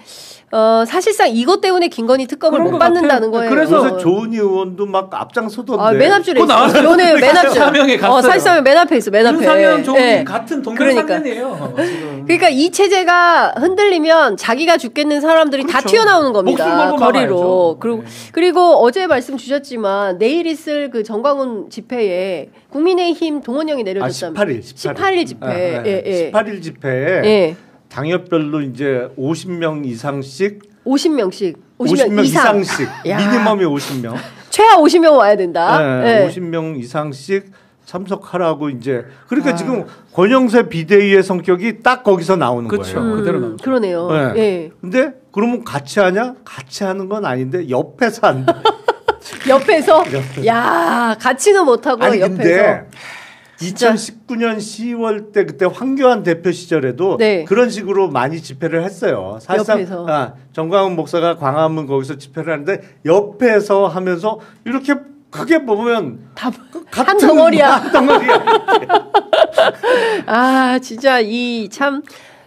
사실상 이것 때문에 김건희 특검을 못 받는다는 거예요.
그래서 조은희 의원도 막 앞장서던데.
맨 앞줄에
그거
있어요.
나왔어요.
요네 맨 앞줄.
사명에 갔어요.
사실상 맨 앞에 있어. 맨 앞에.
윤상현, 조은희
예.
같은 동료
그러니까.
3년이에요. 지금.
그러니까 이 체제가 흔들리면 자기가 죽겠는 사람들이 다
그렇죠.
튀어나오는
목숨
겁니다.
걸고
거리로.
막아야죠.
그리고 어제 말씀 주셨지만 내일 있을 그 정광훈 집회에 국민의힘 동원령이 내려졌다면 18일 집회. 예.
18일 집회에 당협별로 이제 50명 이상씩
50명씩
50명 이상씩
야.
미니멈이 50명.
최하 50명 와야 된다.
네, 50명 이상씩 참석하라고 이제 그러니까 지금 권영세 비대위의 성격이 딱 거기서 나오는
그렇죠.
거예요.
그대로 나오죠.
그러네요.
네.
예.
근데 그러면 같이 하냐? 같이 하는 건 아닌데 옆에서 한다.
옆에서 야 같이는 못하고
아니
옆에서.
근데 2019년 10월 때 그때 황교안 대표 시절에도 그런 식으로 많이 집회를 했어요. 사실상 정광훈 목사가 광화문 거기서 집회를 하는데 옆에서 하면서 이렇게 크게 보면
다 한 덩어리야.
한 덩어리야.
진짜 이 참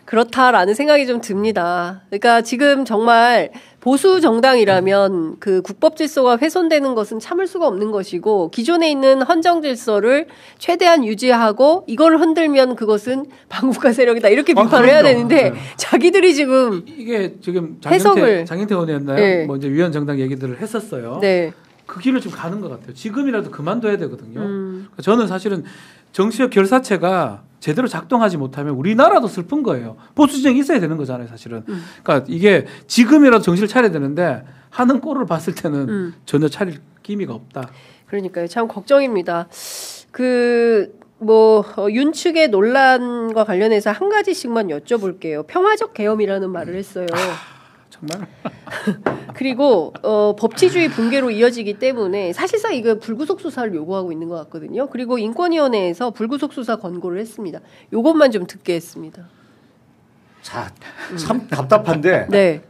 그렇다라는 생각이 좀 듭니다. 그러니까 지금 정말 보수 정당이라면 그 국법 질서가 훼손되는 것은 참을 수가 없는 것이고 기존에 있는 헌정 질서를 최대한 유지하고 이걸 흔들면 그것은 반국가 세력이다 이렇게 비판을 해야 되는데 네. 자기들이 지금
이게 지금
해석을
장경태 의원이었나요? 네. 뭐 이제 위원 정당 얘기들을 했었어요.
네.
그 길을 좀 가는 것 같아요. 지금이라도 그만둬야 되거든요. 저는 사실은 정치적 결사체가 제대로 작동하지 못하면 우리나라도 슬픈 거예요. 보수 진영이 있어야 되는 거잖아요, 사실은. 그러니까 이게 지금이라도 정신을 차려야 되는데 하는 꼴을 봤을 때는 전혀 차릴 기미가 없다.
그러니까요. 참 걱정입니다. 윤 측의 논란과 관련해서 한 가지씩만 여쭤볼게요. 평화적 계엄이라는 말을 했어요.
정말?
그리고 법치주의 붕괴로 이어지기 때문에 사실상 이거 불구속 수사를 요구하고 있는 것 같거든요. 그리고 인권위원회에서 불구속 수사 권고를 했습니다. 이것만 좀 듣게 했습니다.
자, 참 답답한데
네.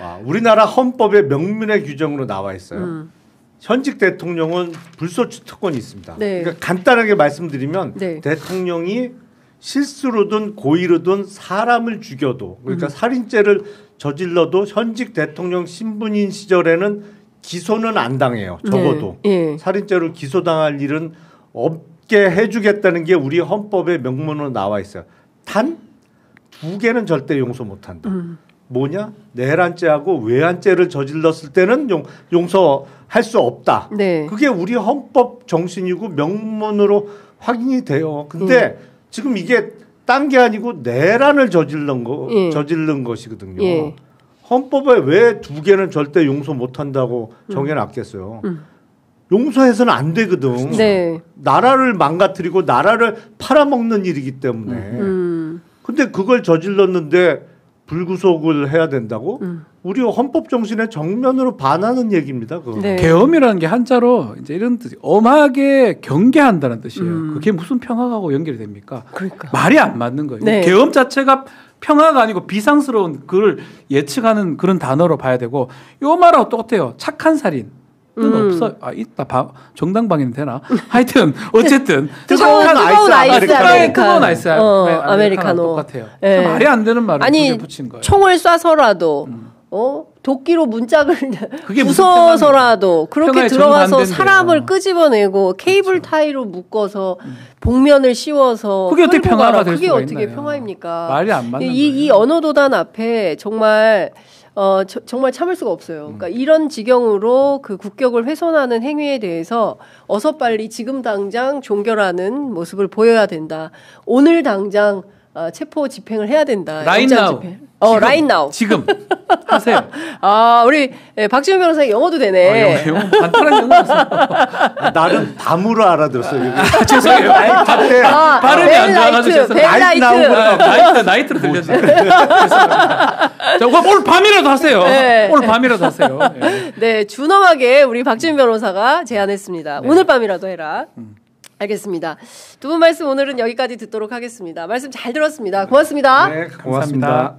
와, 우리나라 헌법의 명문의 규정으로 나와 있어요. 현직 대통령은 불소추 특권이 있습니다.
네.
그러니까 간단하게 말씀드리면
네.
대통령이 실수로든 고의로든 사람을 죽여도 그러니까 살인죄를 저질러도 현직 대통령 신분인 시절에는 기소는 안 당해요. 적어도.
네.
살인죄로 기소당할 일은 없게 해주겠다는 게 우리 헌법의 명문으로 나와 있어요. 단 2개는 절대 용서 못한다. 뭐냐? 내란죄하고 외환죄를 저질렀을 때는 용서할 수 없다.
네.
그게 우리 헌법 정신이고 명문으로 확인이 돼요. 근데 지금 이게 딴 게 아니고 내란을 저질른 것이거든요.
예.
헌법에 왜 2개는 절대 용서 못한다고 정해놨겠어요. 용서해서는 안 되거든.
네.
나라를 망가뜨리고 나라를 팔아먹는 일이기 때문에. 근데 그걸 저질렀는데 불구속을 해야 된다고? 우리 헌법 정신에 정면으로 반하는 얘기입니다.
네. 계엄이라는 게 한자로 이제 이런 뜻이 엄하게 경계한다는 뜻이에요. 그게 무슨 평화하고 연결이 됩니까?
그러니까.
말이 안 맞는 거예요.
네.
계엄 자체가 평화가 아니고 비상스러운 그걸 예측하는 그런 단어로 봐야 되고 요 말하고 똑같아요. 착한 살인. 없어. 있다. 정당 방해는 되나? 하여튼 어쨌든
뜨거운 아이스 아메리카노
똑같아요. 네. 말이 안 되는 말을
아니
붙인 거예요.
총을 쏴서라도 도끼로 문짝을 부숴서라도 그렇게 들어가서 사람을 끄집어내고 케이블 타이로 묶어서 복면을 씌워서
그게 어떻게 평화가 될 수가
그게 어떻게
있나요?
평화입니까?
말이 안 맞는
이 언어도단 앞에 정말 참을 수가 없어요. 그러니까 이런 지경으로 그 국격을 훼손하는 행위에 대해서 어서 빨리 지금 당장 종결하는 모습을 보여야 된다. 오늘 당장 체포 집행을 해야 된다.
Right now.
right now.
지금 하세요.
우리 박지훈 변호사 영어도 되네.
영어 간단한 영어였어요.
나는 밤으로 알아들었어요.
죄송해요. 발음이 안 좋아가지고 나이트로 들렸어요. 오늘 밤이라도 하세요.
네.
오늘 밤이라도 하세요.
네, 준엄하게 우리 박지훈 변호사가 제안했습니다. 네. 오늘 밤이라도 해라. 알겠습니다. 두 분 말씀 오늘은 여기까지 듣도록 하겠습니다. 말씀 잘 들었습니다. 고맙습니다.
네, 고맙습니다.